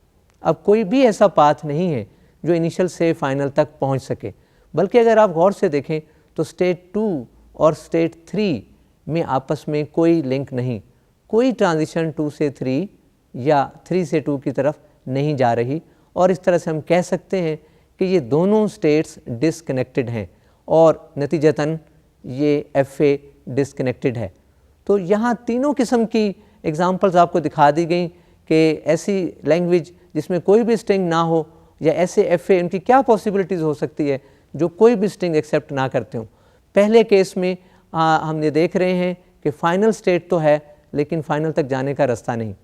अब कोई भी ऐसा पाथ नहीं है जो इनिशियल से फाइनल तक पहुंच सके, बल्कि अगर आप गौर से देखें तो स्टेट 2 और स्टेट 3 में आपस में कोई लिंक नहीं, कोई ट्रांजिशन 2 से 3 या 3 से 2 की तरफ नहीं जा रही, और इस तरह से हम कह सकते हैं कि ये दोनों स्टेट्स डिसकनेक्टेड हैं और नतीजतन ये FA डिसकनेक्टेड है। तो यहाँ तीनों किस्म की एग्जांपल्स आपको दिखा दी गई कि ऐसी लैंग्वेज जिसमें कोई भी स्ट्रिंग ना हो या ऐसे FA, इनकी क्या पॉसिबिलिटीज़ हो सकती है जो कोई भी स्ट्रिंग एक्सेप्ट ना करते हों। पहले केस में हम ये देख रहे हैं कि फाइनल स्टेट तो है लेकिन फाइनल तक जाने का रास्ता नहीं।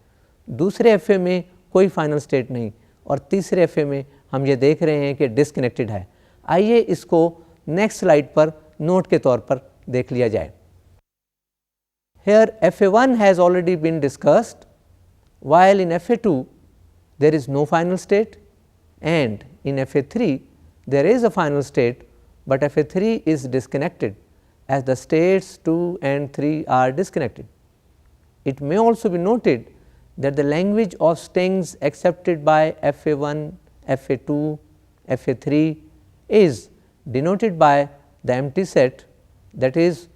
दूसरे FA में कोई फाइनल स्टेट नहीं, और तीसरे FA में हम ये देख रहे हैं कि डिसकनेक्टेड है। आइए इसको नेक्स्ट स्लाइड पर नोट के तौर पर देख लिया जाए। Here FA1 has already been discussed, while in FA2 there is no final state, and in FA3 there is a final state but FA3 is disconnected as the states 2 and 3 are disconnected. It may also be noted that the language of strings accepted by FA1, FA2, FA3 is denoted by the empty set, that is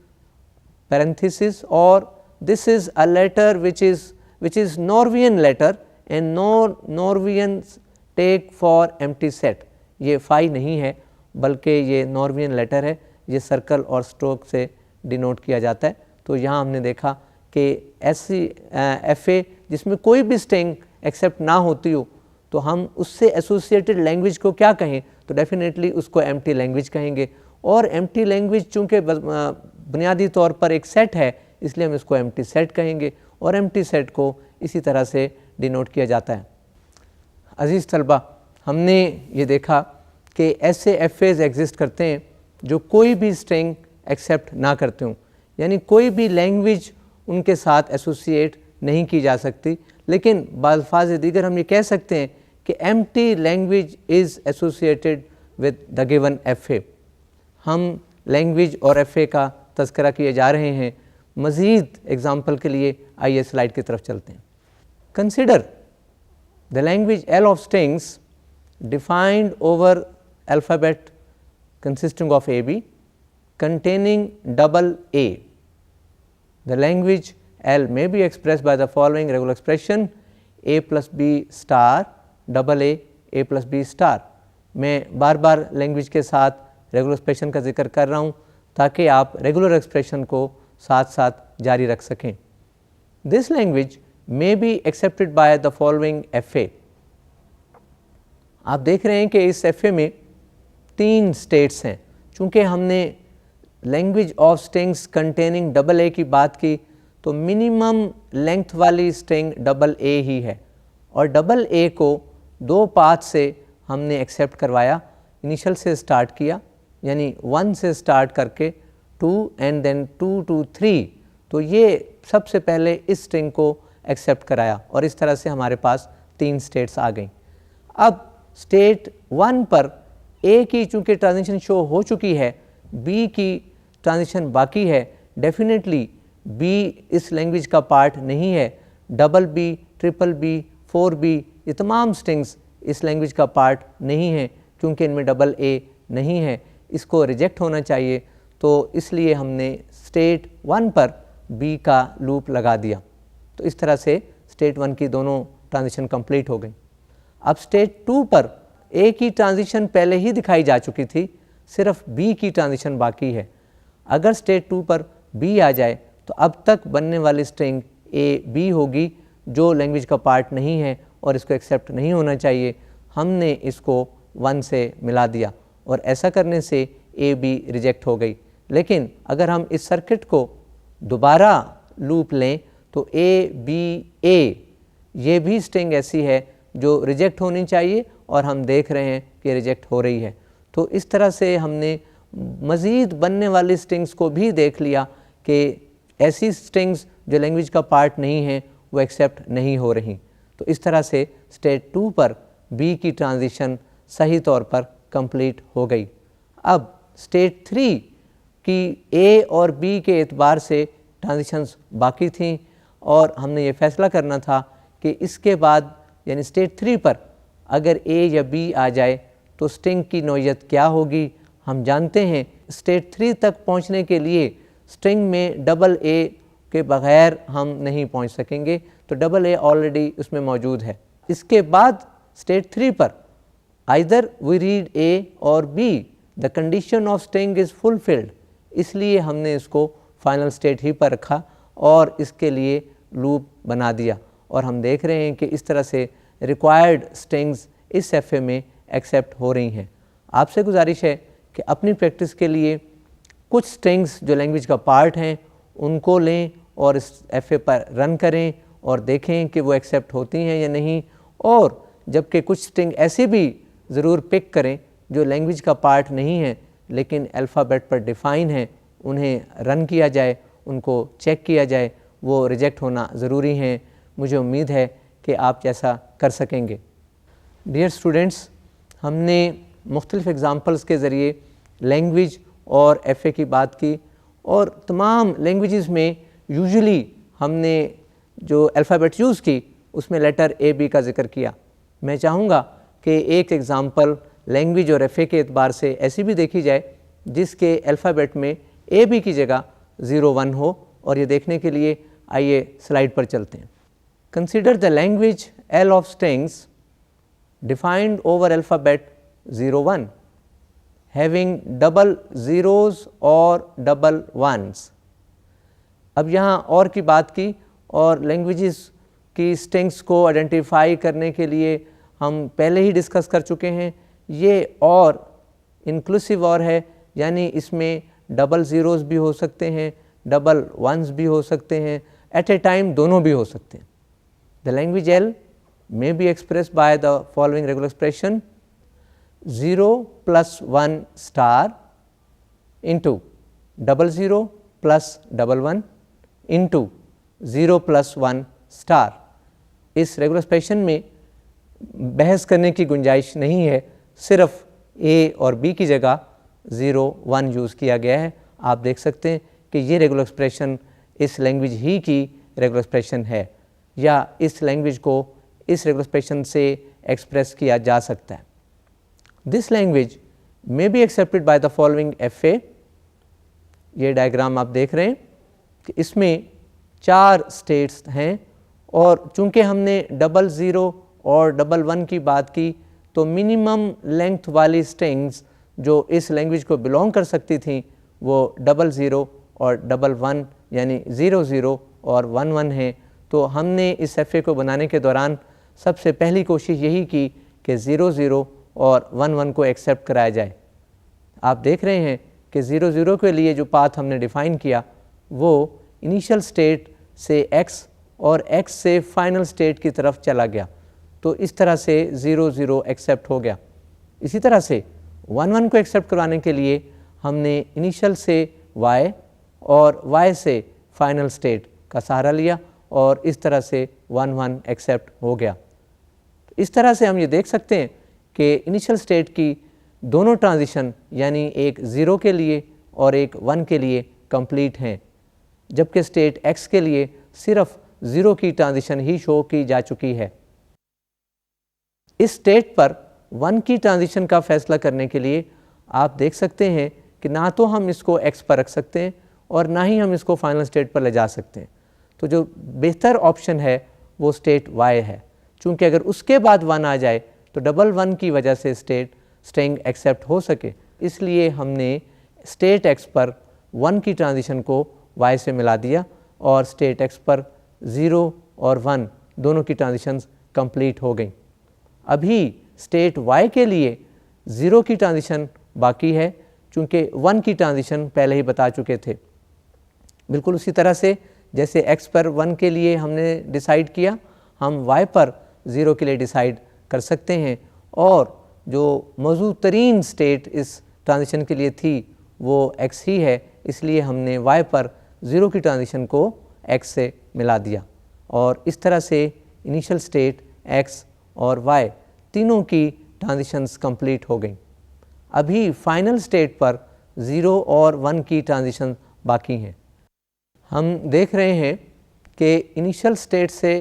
parenthesis, or this is a letter which is Norwegian letter and Norwegians take for empty set. ये phi नहीं है बल्कि ये Norwegian letter है, ये circle और stroke से denote किया जाता है। तो यहाँ हमने देखा कि ऐसी FA जिसमें कोई भी स्ट्रिंग एक्सेप्ट ना होती हो तो हम उससे एसोसिएटेड लैंग्वेज को क्या कहें, तो डेफिनेटली उसको एम्प्टी लैंग्वेज कहेंगे। और एम्प्टी लैंग्वेज चूँकि बुनियादी तौर पर एक सेट है इसलिए हम इसको एम्प्टी सेट कहेंगे और एम्प्टी सेट को इसी तरह से डिनोट किया जाता है। अजीज़ तलबा, हमने ये देखा कि ऐसे FAs एग्जिस्ट करते हैं जो कोई भी स्ट्रिंग एक्सेप्ट ना करते हों, यानी कोई भी लैंग्वेज उनके साथ एसोसिएट नहीं की जा सकती, लेकिन बाल्फाज़ दीगर हम ये कह सकते हैं कि empty language is associated with the given FA। हम लैंग्वेज और FA का तज़किरा किए जा रहे हैं। मज़ीद एग्ज़ाम्पल के लिए आइए स्लाइड की तरफ चलते हैं। Consider the language L of strings defined over alphabet consisting of AB containing double A. The language L may be expressed by the following regular expression A plus B star double A A plus B star। मैं बार बार language के साथ regular expression का जिक्र कर रहा हूँ ताकि आप रेगुलर एक्सप्रेशन को साथ साथ जारी रख सकें। This language may be accepted by the following FA। आप देख रहे हैं कि इस FA में 3 स्टेट्स हैं। चूँकि हमने language of strings containing double A की बात की तो मिनिमम लेंथ वाली स्ट्रिंग डबल A ही है और डबल A को 2 पाथ से हमने एक्सेप्ट करवाया। इनिशियल से स्टार्ट किया यानी 1 से स्टार्ट करके 2 एंड देन 2 to 3, तो ये सबसे पहले इस स्ट्रिंग को एक्सेप्ट कराया और इस तरह से हमारे पास 3 स्टेट्स आ गई। अब स्टेट 1 पर A की चूँकि ट्रांजिशन शो हो चुकी है, B की ट्रांजिशन बाकी है, डेफिनेटली B इस लैंग्वेज का पार्ट नहीं है। Double B, triple B, 4B ये तमाम स्ट्रिंग्स इस लैंग्वेज का पार्ट नहीं है क्योंकि इनमें डबल A नहीं है, इसको रिजेक्ट होना चाहिए। तो इसलिए हमने स्टेट 1 पर B का लूप लगा दिया। तो इस तरह से स्टेट 1 की दोनों ट्रांजिशन कंप्लीट हो गई। अब स्टेट 2 पर A की ट्रांजिशन पहले ही दिखाई जा चुकी थी, सिर्फ B की ट्रांजिशन बाकी है। अगर स्टेट 2 पर B आ जाए तो अब तक बनने वाली स्ट्रिंग A B होगी जो लैंग्वेज का पार्ट नहीं है और इसको एक्सेप्ट नहीं होना चाहिए। हमने इसको 1 से मिला दिया और ऐसा करने से A B रिजेक्ट हो गई। लेकिन अगर हम इस सर्किट को दोबारा लूप लें तो A B A ये भी स्ट्रिंग ऐसी है जो रिजेक्ट होनी चाहिए और हम देख रहे हैं कि रिजेक्ट हो रही है। तो इस तरह से हमने मज़ीद बनने वाली स्ट्रिंग्स को भी देख लिया कि ऐसी स्ट्रिंग्स जो लैंग्वेज का पार्ट नहीं है वो एक्सेप्ट नहीं हो रही। तो इस तरह से स्टेट 2 पर B की ट्रांजिशन सही तौर पर कंप्लीट हो गई। अब स्टेट 3 की A और B के एतबार से ट्रांजिशंस बाकी थीं और हमने ये फैसला करना था कि इसके बाद यानी स्टेट 3 पर अगर A या B आ जाए तो स्ट्रिंग की नौइयत क्या होगी। हम जानते हैं स्टेट 3 तक पहुंचने के लिए स्ट्रिंग में डबल A के बगैर हम नहीं पहुंच सकेंगे, तो डबल A ऑलरेडी उसमें मौजूद है। इसके बाद स्टेट 3 पर आइदर वी रीड A और B the condition of string is fulfilled, इसलिए हमने इसको फाइनल स्टेट ही पर रखा और इसके लिए लूप बना दिया और हम देख रहे हैं कि इस तरह से रिक्वायर्ड स्ट्रिंग्स इस FA में एक्सेप्ट हो रही हैं। आपसे गुजारिश है कि अपनी प्रैक्टिस के लिए कुछ स्ट्रिंग्स जो लैंग्वेज का पार्ट हैं उनको लें और इस FA पर रन करें और देखें कि वो एक्सेप्ट होती हैं या नहीं, और जबकि कुछ स्ट्रिंग ऐसी भी ज़रूर पिक करें जो लैंग्वेज का पार्ट नहीं है लेकिन अल्फ़ाबेट पर डिफ़ाइन है, उन्हें रन किया जाए, उनको चेक किया जाए, वो रिजेक्ट होना ज़रूरी हैं। मुझे उम्मीद है कि आप जैसा कर सकेंगे। डियर स्टूडेंट्स, हमने मुख्तलिफ़ एग्ज़ाम्पल्स के ज़रिए लैंग्वेज और एफ की बात की, और तमाम लैंग्वेजेस में यूजुअली हमने जो अल्फ़ाबेट यूज़ की उसमें लेटर ए बी का जिक्र किया। मैं चाहूँगा कि एक एग्ज़ाम्पल लैंग्वेज और एफ के एतबार से ऐसी भी देखी जाए जिसके अल्फ़ाबेट में ए बी की जगह 0 1 हो, और ये देखने के लिए आइए स्लाइड पर चलते हैं। Consider the language L of strings defined over alphabet 0 1 having double zeros और डबल वंस। अब यहाँ और की बात की, और लैंग्वेजेस की स्ट्रिंग्स को आइडेंटिफाई करने के लिए हम पहले ही डिस्कस कर चुके हैं। ये और इंक्लूसिव और है, यानी इसमें डबल ज़ीरोज़ भी हो सकते हैं, डबल वंस भी हो सकते हैं, एट ए टाइम दोनों भी हो सकते हैं। The language L may be expressed by the following regular expression: 0 plus 1 star into 00 plus 11 into 0 plus 1 star। इस रेगुलर एक्सप्रेशन में बहस करने की गुंजाइश नहीं है, सिर्फ ए और बी की जगह 0 1 यूज़ किया गया है। आप देख सकते हैं कि ये रेगुलर एक्सप्रेशन इस लैंग्वेज ही की रेगुलर एक्सप्रेशन है, या इस लैंग्वेज को इस रेगुलर एक्सप्रेशन से एक्सप्रेस किया जा सकता है। This language may be accepted by the following F A. ये डायग्राम आप देख रहे हैं कि इसमें 4 स्टेट्स हैं, और चूंकि हमने डबल ज़ीरो और डबल वन की बात की, तो मिनिमम लेंथ वाली स्ट्रिंग्स जो इस लैंग्वेज को बिलोंग कर सकती थी वो डबल ज़ीरो और डबल वन यानी 0 0 और 1 1 हैं। तो हमने इस एफ ए को बनाने के दौरान सबसे पहली कोशिश यही की कि 0 0 और 1 1 को एक्सेप्ट कराया जाए। आप देख रहे हैं कि 0 0 के लिए जो पाथ हमने डिफ़ाइन किया वो इनिशियल स्टेट से x और x से फाइनल स्टेट की तरफ चला गया, तो इस तरह से 0 0 एक्सेप्ट हो गया। इसी तरह से 1 1 को एक्सेप्ट करवाने के लिए हमने इनिशियल से y और y से फाइनल स्टेट का सहारा लिया, और इस तरह से 1 1 एक्सेप्ट हो गया। इस तरह से हम ये देख सकते हैं कि इनिशियल स्टेट की दोनों ट्रांजिशन यानी एक 0 के लिए और एक 1 के लिए कंप्लीट हैं, जबकि स्टेट x के लिए सिर्फ 0 की ट्रांजिशन ही शो की जा चुकी है। इस स्टेट पर 1 की ट्रांजिशन का फैसला करने के लिए आप देख सकते हैं कि ना तो हम इसको x पर रख सकते हैं और ना ही हम इसको फाइनल स्टेट पर ले जा सकते हैं। तो जो बेहतर ऑप्शन है वो स्टेट y है, चूँकि अगर उसके बाद 1 आ जाए तो डबल 1 की वजह से स्ट्रिंग एक्सेप्ट हो सके, इसलिए हमने स्टेट x पर 1 की ट्रांजिशन को y से मिला दिया, और स्टेट x पर 0 और 1 दोनों की ट्रांजिशंस कंप्लीट हो गई। अभी स्टेट y के लिए 0 की ट्रांजिशन बाकी है, चूँकि 1 की ट्रांजिशन पहले ही बता चुके थे। बिल्कुल उसी तरह से जैसे x पर 1 के लिए हमने डिसाइड किया, हम y पर 0 के लिए डिसाइड कर सकते हैं, और जो मौजूद तरीन स्टेट इस ट्रांजिशन के लिए थी वो x ही है, इसलिए हमने y पर 0 की ट्रांजिशन को x से मिला दिया, और इस तरह से इनिशियल स्टेट x और y तीनों की ट्रांजिशंस कंप्लीट हो गई। अभी फाइनल स्टेट पर 0 और 1 की ट्रांजिशन बाकी हैं। हम देख रहे हैं कि इनिशियल स्टेट से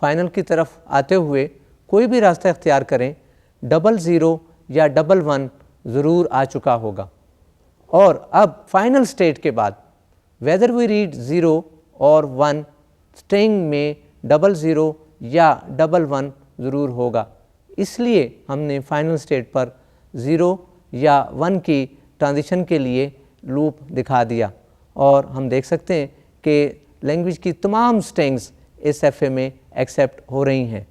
फाइनल की तरफ आते हुए कोई भी रास्ता इख्तियार करें, डबल ज़ीरो या डबल 1 ज़रूर आ चुका होगा। और अब फाइनल स्टेट के बाद वेदर वी रीड 0 और 1 स्ट्रिंग में डबल ज़ीरो या डबल 1 ज़रूर होगा, इसलिए हमने फाइनल स्टेट पर 0 या 1 की ट्रांजिशन के लिए लूप दिखा दिया, और हम देख सकते हैं कि लैंग्वेज की तमाम स्ट्रिंग्स इस एफ ए में एक्सेप्ट हो रही हैं,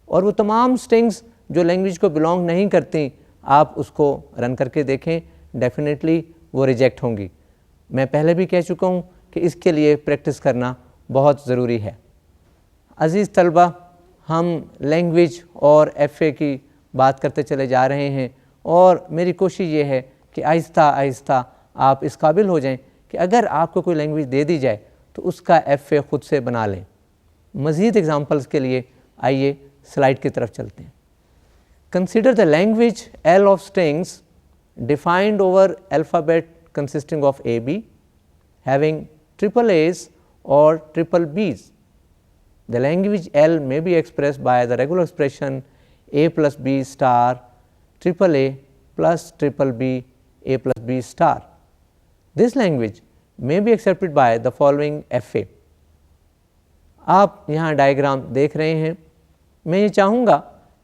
और वो तमाम स्ट्रिंग्स जो लैंग्वेज को बिलोंग नहीं करती, आप उसको रन करके देखें, डेफिनेटली वो रिजेक्ट होंगी। मैं पहले भी कह चुका हूँ कि इसके लिए प्रैक्टिस करना बहुत ज़रूरी है। अज़ीज़ तलबा, हम लैंग्वेज और एफ ए की बात करते चले जा रहे हैं, और मेरी कोशिश ये है कि आहिस्ता आहिस्ता आप इस काबिल हो जाएं कि अगर आपको कोई लैंग्वेज दे दी जाए तो उसका एफ ए ख़ुद से बना लें। मज़ीद एग्ज़ाम्पल्स के लिए आइए स्लाइड की तरफ चलते हैं। Consider the language L of strings defined over alphabet consisting of A, B, having triple A's or triple B's. The language L may be expressed by the regular expression A plus B star triple A plus triple B A plus B star. This language may be accepted by the following FA. आप यहाँ diagram देख रहे हैं। मैं ये चाहूँगा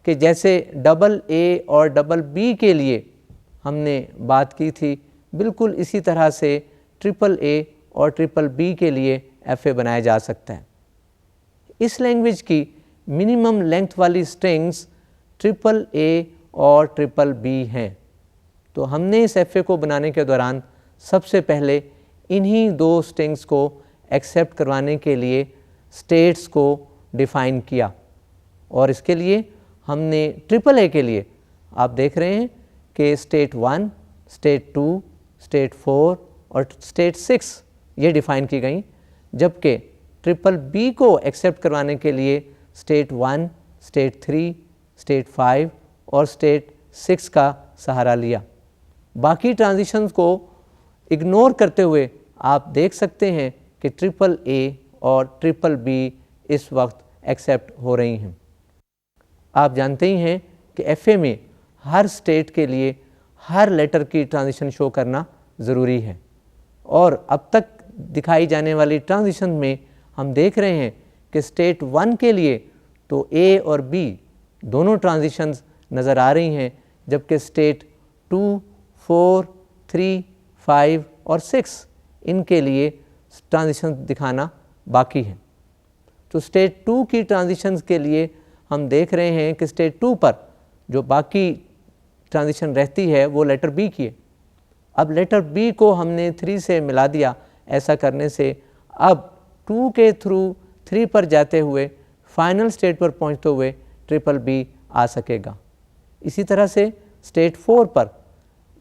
कि जैसे डबल ए और डबल बी के लिए हमने बात की थी, बिल्कुल इसी तरह से ट्रिपल ए और ट्रिपल बी के लिए FA बनाया जा सकता है। इस लैंग्वेज की मिनिमम लेंथ वाली स्ट्रिंग्स ट्रिपल ए और ट्रिपल बी हैं। तो हमने इस FA को बनाने के दौरान सबसे पहले इन्हीं दो स्ट्रिंग्स को एक्सेप्ट करवाने के लिए स्टेट्स को डिफ़ाइन किया, और इसके लिए हमने ट्रिपल ए के लिए आप देख रहे हैं कि स्टेट 1, स्टेट 2, स्टेट 4 और स्टेट 6 ये डिफ़ाइन की गई, जबकि ट्रिपल बी को एक्सेप्ट करवाने के लिए स्टेट 1, स्टेट 3, स्टेट 5 और स्टेट 6 का सहारा लिया। बाकी ट्रांजिशंस को इग्नोर करते हुए आप देख सकते हैं कि ट्रिपल ए और ट्रिपल बी इस वक्त एक्सेप्ट हो रही हैं। आप जानते ही हैं कि FA में हर स्टेट के लिए हर लेटर की ट्रांजिशन शो करना ज़रूरी है, और अब तक दिखाई जाने वाली ट्रांजिशन में हम देख रहे हैं कि स्टेट 1 के लिए तो A और B दोनों ट्रांजिशंस नज़र आ रही हैं, जबकि स्टेट 2, 4, 3, 5 और 6 इनके लिए ट्रांजिशन दिखाना बाकी है। तो स्टेट 2 की ट्रांजिशंस के लिए हम देख रहे हैं कि स्टेट 2 पर जो बाकी ट्रांजिशन रहती है वो लेटर बी की है। अब लेटर बी को हमने 3 से मिला दिया। ऐसा करने से अब 2 के थ्रू 3 पर जाते हुए फाइनल स्टेट पर पहुंचते हुए ट्रिपल बी आ सकेगा। इसी तरह से स्टेट 4 पर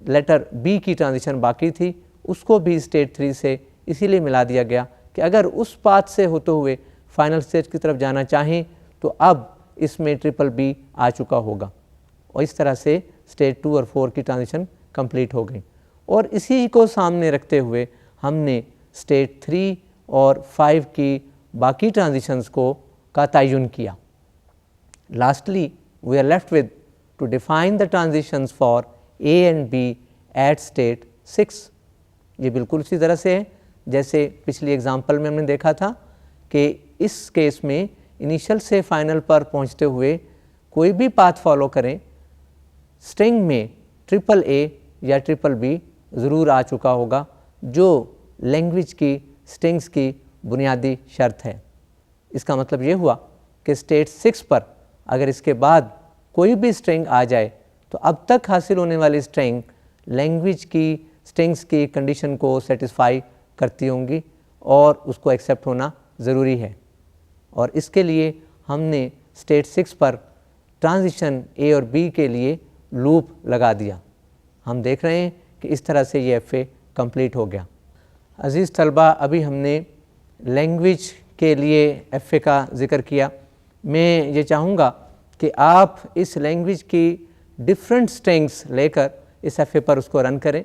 लेटर बी की ट्रांजिशन बाकी थी, उसको भी स्टेट 3 से इसीलिए मिला दिया गया कि अगर उस पाथ से होते हुए फाइनल स्टेज की तरफ जाना चाहें तो अब इसमें ट्रिपल बी आ चुका होगा, और इस तरह से स्टेट 2 और 4 की ट्रांजिशन कंप्लीट हो गई। और इसी को सामने रखते हुए हमने स्टेट 3 और 5 की बाकी ट्रांजिशंस का तयन किया। Lastly we are left with to define the transitions for A and B at state 6। ये बिल्कुल उसी तरह से है जैसे पिछली एग्जाम्पल में हमने देखा था कि इस केस में इनिशियल से फाइनल पर पहुंचते हुए कोई भी पाथ फॉलो करें, स्ट्रिंग में ट्रिपल A या ट्रिपल B ज़रूर आ चुका होगा, जो लैंग्वेज की स्ट्रिंग्स की बुनियादी शर्त है। इसका मतलब ये हुआ कि स्टेट 6 पर अगर इसके बाद कोई भी स्ट्रिंग आ जाए तो अब तक हासिल होने वाली स्ट्रिंग लैंग्वेज की स्ट्रिंग्स की कंडीशन को सेटिस्फाई करती होंगी और उसको एक्सेप्ट होना ज़रूरी है। और इसके लिए हमने स्टेट 6 पर ट्रांजिशन A और B के लिए लूप लगा दिया। हम देख रहे हैं कि इस तरह से ये FA कंप्लीट हो गया। अज़ीज़ तलबा, अभी हमने लैंग्वेज के लिए FA का ज़िक्र किया। मैं ये चाहूँगा कि आप इस लैंग्वेज की डिफरेंट स्ट्रिंग्स लेकर इस FA पर उसको रन करें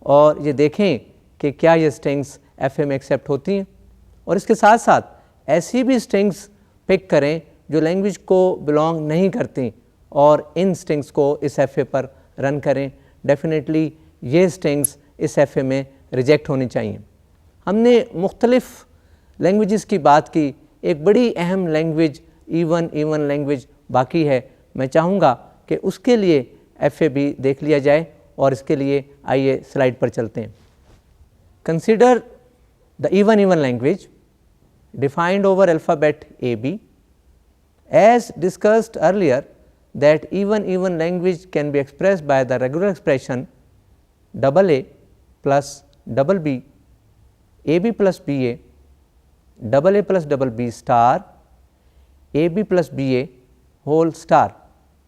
और ये देखें कि क्या ये स्ट्रिंग्स FA में एक्सेप्ट होती हैं, और इसके साथ साथ ऐसी भी स्ट्रिंग्स पिक करें जो लैंग्वेज को बिलोंग नहीं करती और इन स्ट्रिंग्स को इस FA पर रन करें। डेफिनेटली ये स्ट्रिंग्स इस FA में रिजेक्ट होनी चाहिए। हमने मुख्तलिफ़ लैंग्वेजेस की बात की, एक बड़ी अहम लैंग्वेज इवन लैंग्वेज बाकी है। मैं चाहूँगा कि उसके लिए FA भी देख लिया जाए, और इसके लिए आइए स्लाइड पर चलते हैं। Consider the even language defined over alphabet AB. As discussed earlier that even language can be expressed by the regular expression double A plus double B, AB plus BA, double A plus double B star, AB plus BA whole star।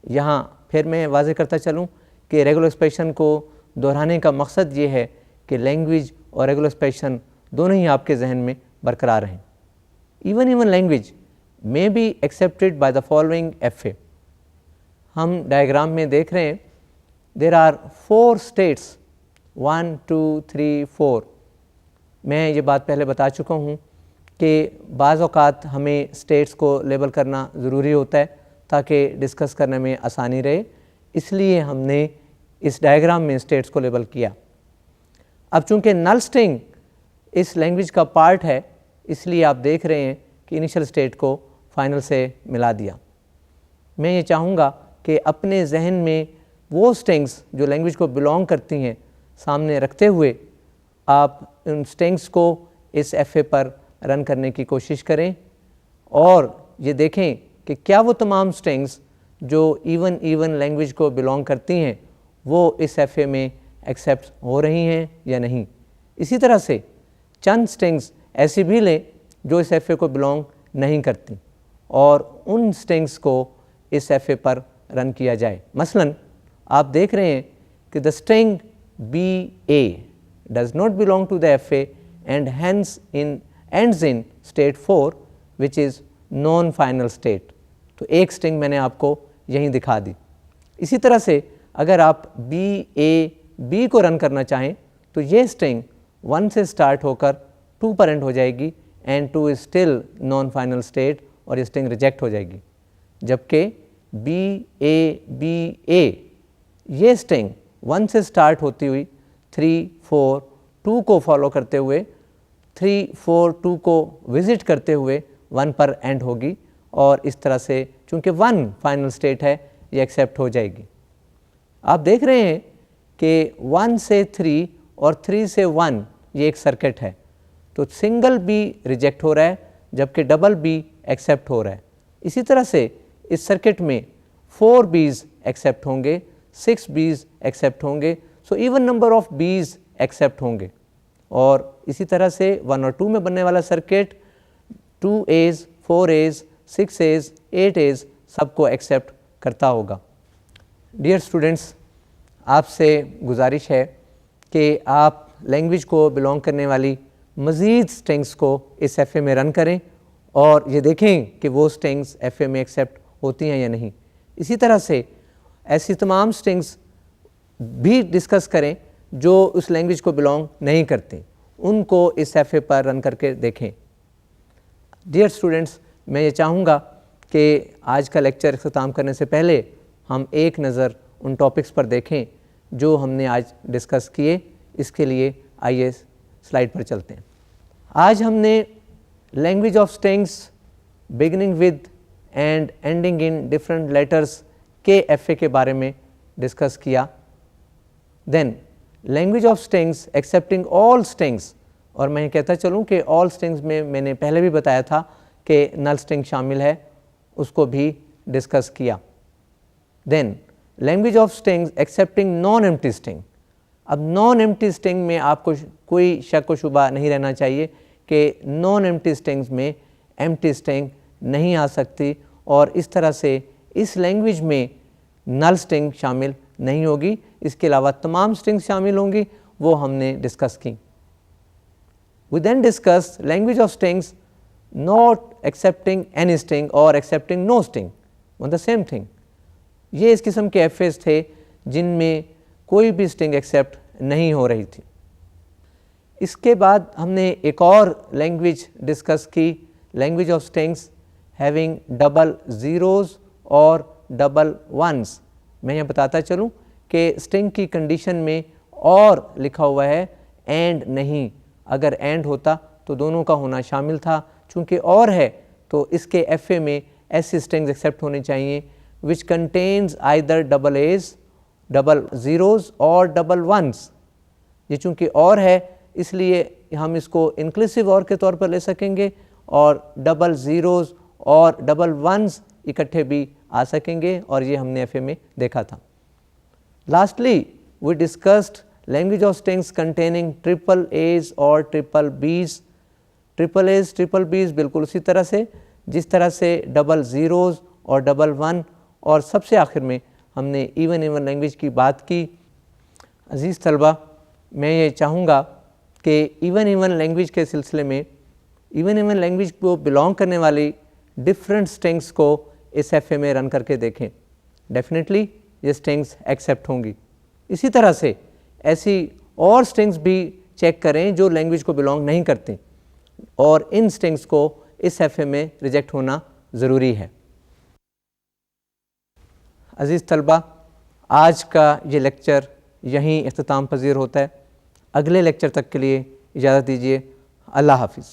यहाँ फिर मैं वाज़े करता चलूँ कि regular expression को दोहराने का मकसद ये है कि लैंग्वेज और रेगुलर एक्सप्रेशन दोनों ही आपके जहन में बरकरार रहें। Even language may be accepted by the following FA। हम डायग्राम में देख रहे हैं देर आर 4 स्टेट्स, 1 2 3 4। मैं ये बात पहले बता चुका हूँ कि बाज़ औक़ात हमें स्टेट्स को लेबल करना ज़रूरी होता है ताकि डिस्कस करने में आसानी रहे, इसलिए हमने इस डायग्राम में स्टेट्स को लेबल किया। अब चूँकि नल स्ट्रिंग इस लैंग्वेज का पार्ट है, इसलिए आप देख रहे हैं कि इनिशियल स्टेट को फाइनल से मिला दिया। मैं ये चाहूँगा कि अपने जहन में वो स्ट्रिंग्स जो लैंग्वेज को बिलोंग करती हैं सामने रखते हुए आप उन स्ट्रिंग्स को इस एफ़ए पर रन करने की कोशिश करें और ये देखें कि क्या वो तमाम स्ट्रिंग्स जो इवन लैंग्वेज को बिलोंग करती हैं वो इस एफ़ए में एक्सेप्ट हो रही हैं या नहीं। इसी तरह से चंद स्ट्रिंग्स ऐसी भी लें जो इस एफ़ए को बिलोंग नहीं करती और उन स्ट्रिंग्स को इस एफ़ए पर रन किया जाए। मसलन आप देख रहे हैं कि the string BA does not belong to the FA and hence ends in state 4 which is non final state। तो एक स्ट्रिंग मैंने आपको यहीं दिखा दी। इसी तरह से अगर आप BA को रन करना चाहें तो ये स्ट्रिंग 1 से स्टार्ट होकर 2 पर एंड हो जाएगी and 2 is still non final state और ये स्ट्रिंग रिजेक्ट हो जाएगी। जबकि BA ये स्ट्रिंग 1 से स्टार्ट होती हुई 3 4 2 को फॉलो करते हुए 3 4 2 को विज़िट करते हुए 1 पर एंड होगी और इस तरह से चूँकि 1 फाइनल स्टेट है ये एक्सेप्ट हो जाएगी। आप देख रहे हैं कि 1 से 3 और 3 से 1 ये एक सर्किट है, तो सिंगल B रिजेक्ट हो रहा है जबकि डबल B एक्सेप्ट हो रहा है। इसी तरह से इस सर्किट में 4 B's एक्सेप्ट होंगे, 6 B's एक्सेप्ट होंगे, so even number of B's accept होंगे। और इसी तरह से 1 और 2 में बनने वाला circuit 2A's 4A's 6A's 8A's सबको एक्सेप्ट करता होगा। डियर स्टूडेंट्स, आपसे गुजारिश है कि आप लैंग्वेज को बिलोंग करने वाली मज़ीद स्ट्रिंग्स को इस एफ़ए में रन करें और ये देखें कि वो स्ट्रिंग्स एफ़ए में एक्सेप्ट होती हैं या नहीं। इसी तरह से ऐसी तमाम स्ट्रिंग्स भी डिस्कस करें जो उस लैंग्वेज को बिलोंग नहीं करती, उनको इस एफ़ए पर रन करके देखें। डियर स्टूडेंट्स, मैं ये चाहूँगा कि आज का लेक्चर ख़त्म करने से पहले हम एक नज़र उन टॉपिक्स पर देखें जो हमने आज डिस्कस किए। इसके लिए आइए स्लाइड पर चलते हैं। आज हमने language of strings beginning with and ending in different letters के एफ़ए के बारे में डिस्कस किया। Then language of strings accepting all strings, और मैं कहता चलूँ कि ऑल स्ट्रिंग्स में मैंने पहले भी बताया था कि नल स्ट्रिंग शामिल है, उसको भी डिस्कस किया। Then language of strings accepting non empty string. अब नॉन एम्प्टी स्ट्रिंग में आपको कोई शक व शुबा नहीं रहना चाहिए कि नॉन एम्प्टी स्ट्रिंग्स में एम्प्टी स्ट्रिंग नहीं आ सकती और इस तरह से इस लैंग्वेज में नल स्ट्रिंग शामिल नहीं होगी। इसके अलावा तमाम स्ट्रिंग्स शामिल होंगी, वो हमने डिस्कस की। We then discussed language of strings not accepting any string or accepting no string on the same thing। ये इस किस्म के एफ़एस थे जिनमें कोई भी स्ट्रिंग एक्सेप्ट नहीं हो रही थी। इसके बाद हमने एक और लैंग्वेज डिस्कस की, language of strings having double zeros और डबल वंस। मैं यहाँ बताता चलूँ कि स्ट्रिंग की कंडीशन में और लिखा हुआ है एंड नहीं, अगर एंड होता तो दोनों का होना शामिल था। चूँकि और है तो इसके एफ़ए में ऐसी स्ट्रिंग्स एक्सेप्ट होनी चाहिए which contains either double a's, double zeros और डबल वंस। ये चूँकि और है इसलिए हम इसको इंक्लूसिव और के तौर पर ले सकेंगे और डबल ज़ीरोज़ और डबल वंस इकट्ठे भी आ सकेंगे और ये हमने एफ़ए में देखा था। Lastly we discussed language of strings containing triple a's or triple b's. Triple a's triple b's बिल्कुल उसी तरह से जिस तरह से डबल ज़ीरोज़ और डबल वन, और सबसे आखिर में हमने इवन लैंग्वेज की बात की। अज़ीज़ तलबा, मैं ये चाहूँगा कि इवन लैंग्वेज के सिलसिले में इवन लैंग्वेज को बिलोंग करने वाली डिफरेंट स्ट्रिंग्स को इस एफ़ए में रन करके देखें। डेफिनेटली ये स्ट्रिंग्स एक्सेप्ट होंगी। इसी तरह से ऐसी और स्ट्रिंग्स भी चेक करें जो लैंग्वेज को बिलोंग नहीं करती, और इन स्ट्रिंग्स को इस एफ में रिजेक्ट होना ज़रूरी है। अज़ीज़ तलबा, आज का ये लेक्चर यहीं इख्तिताम पज़ीर होता है। अगले लेक्चर तक के लिए इजाज़त दीजिए। अल्लाह हाफ़िज़।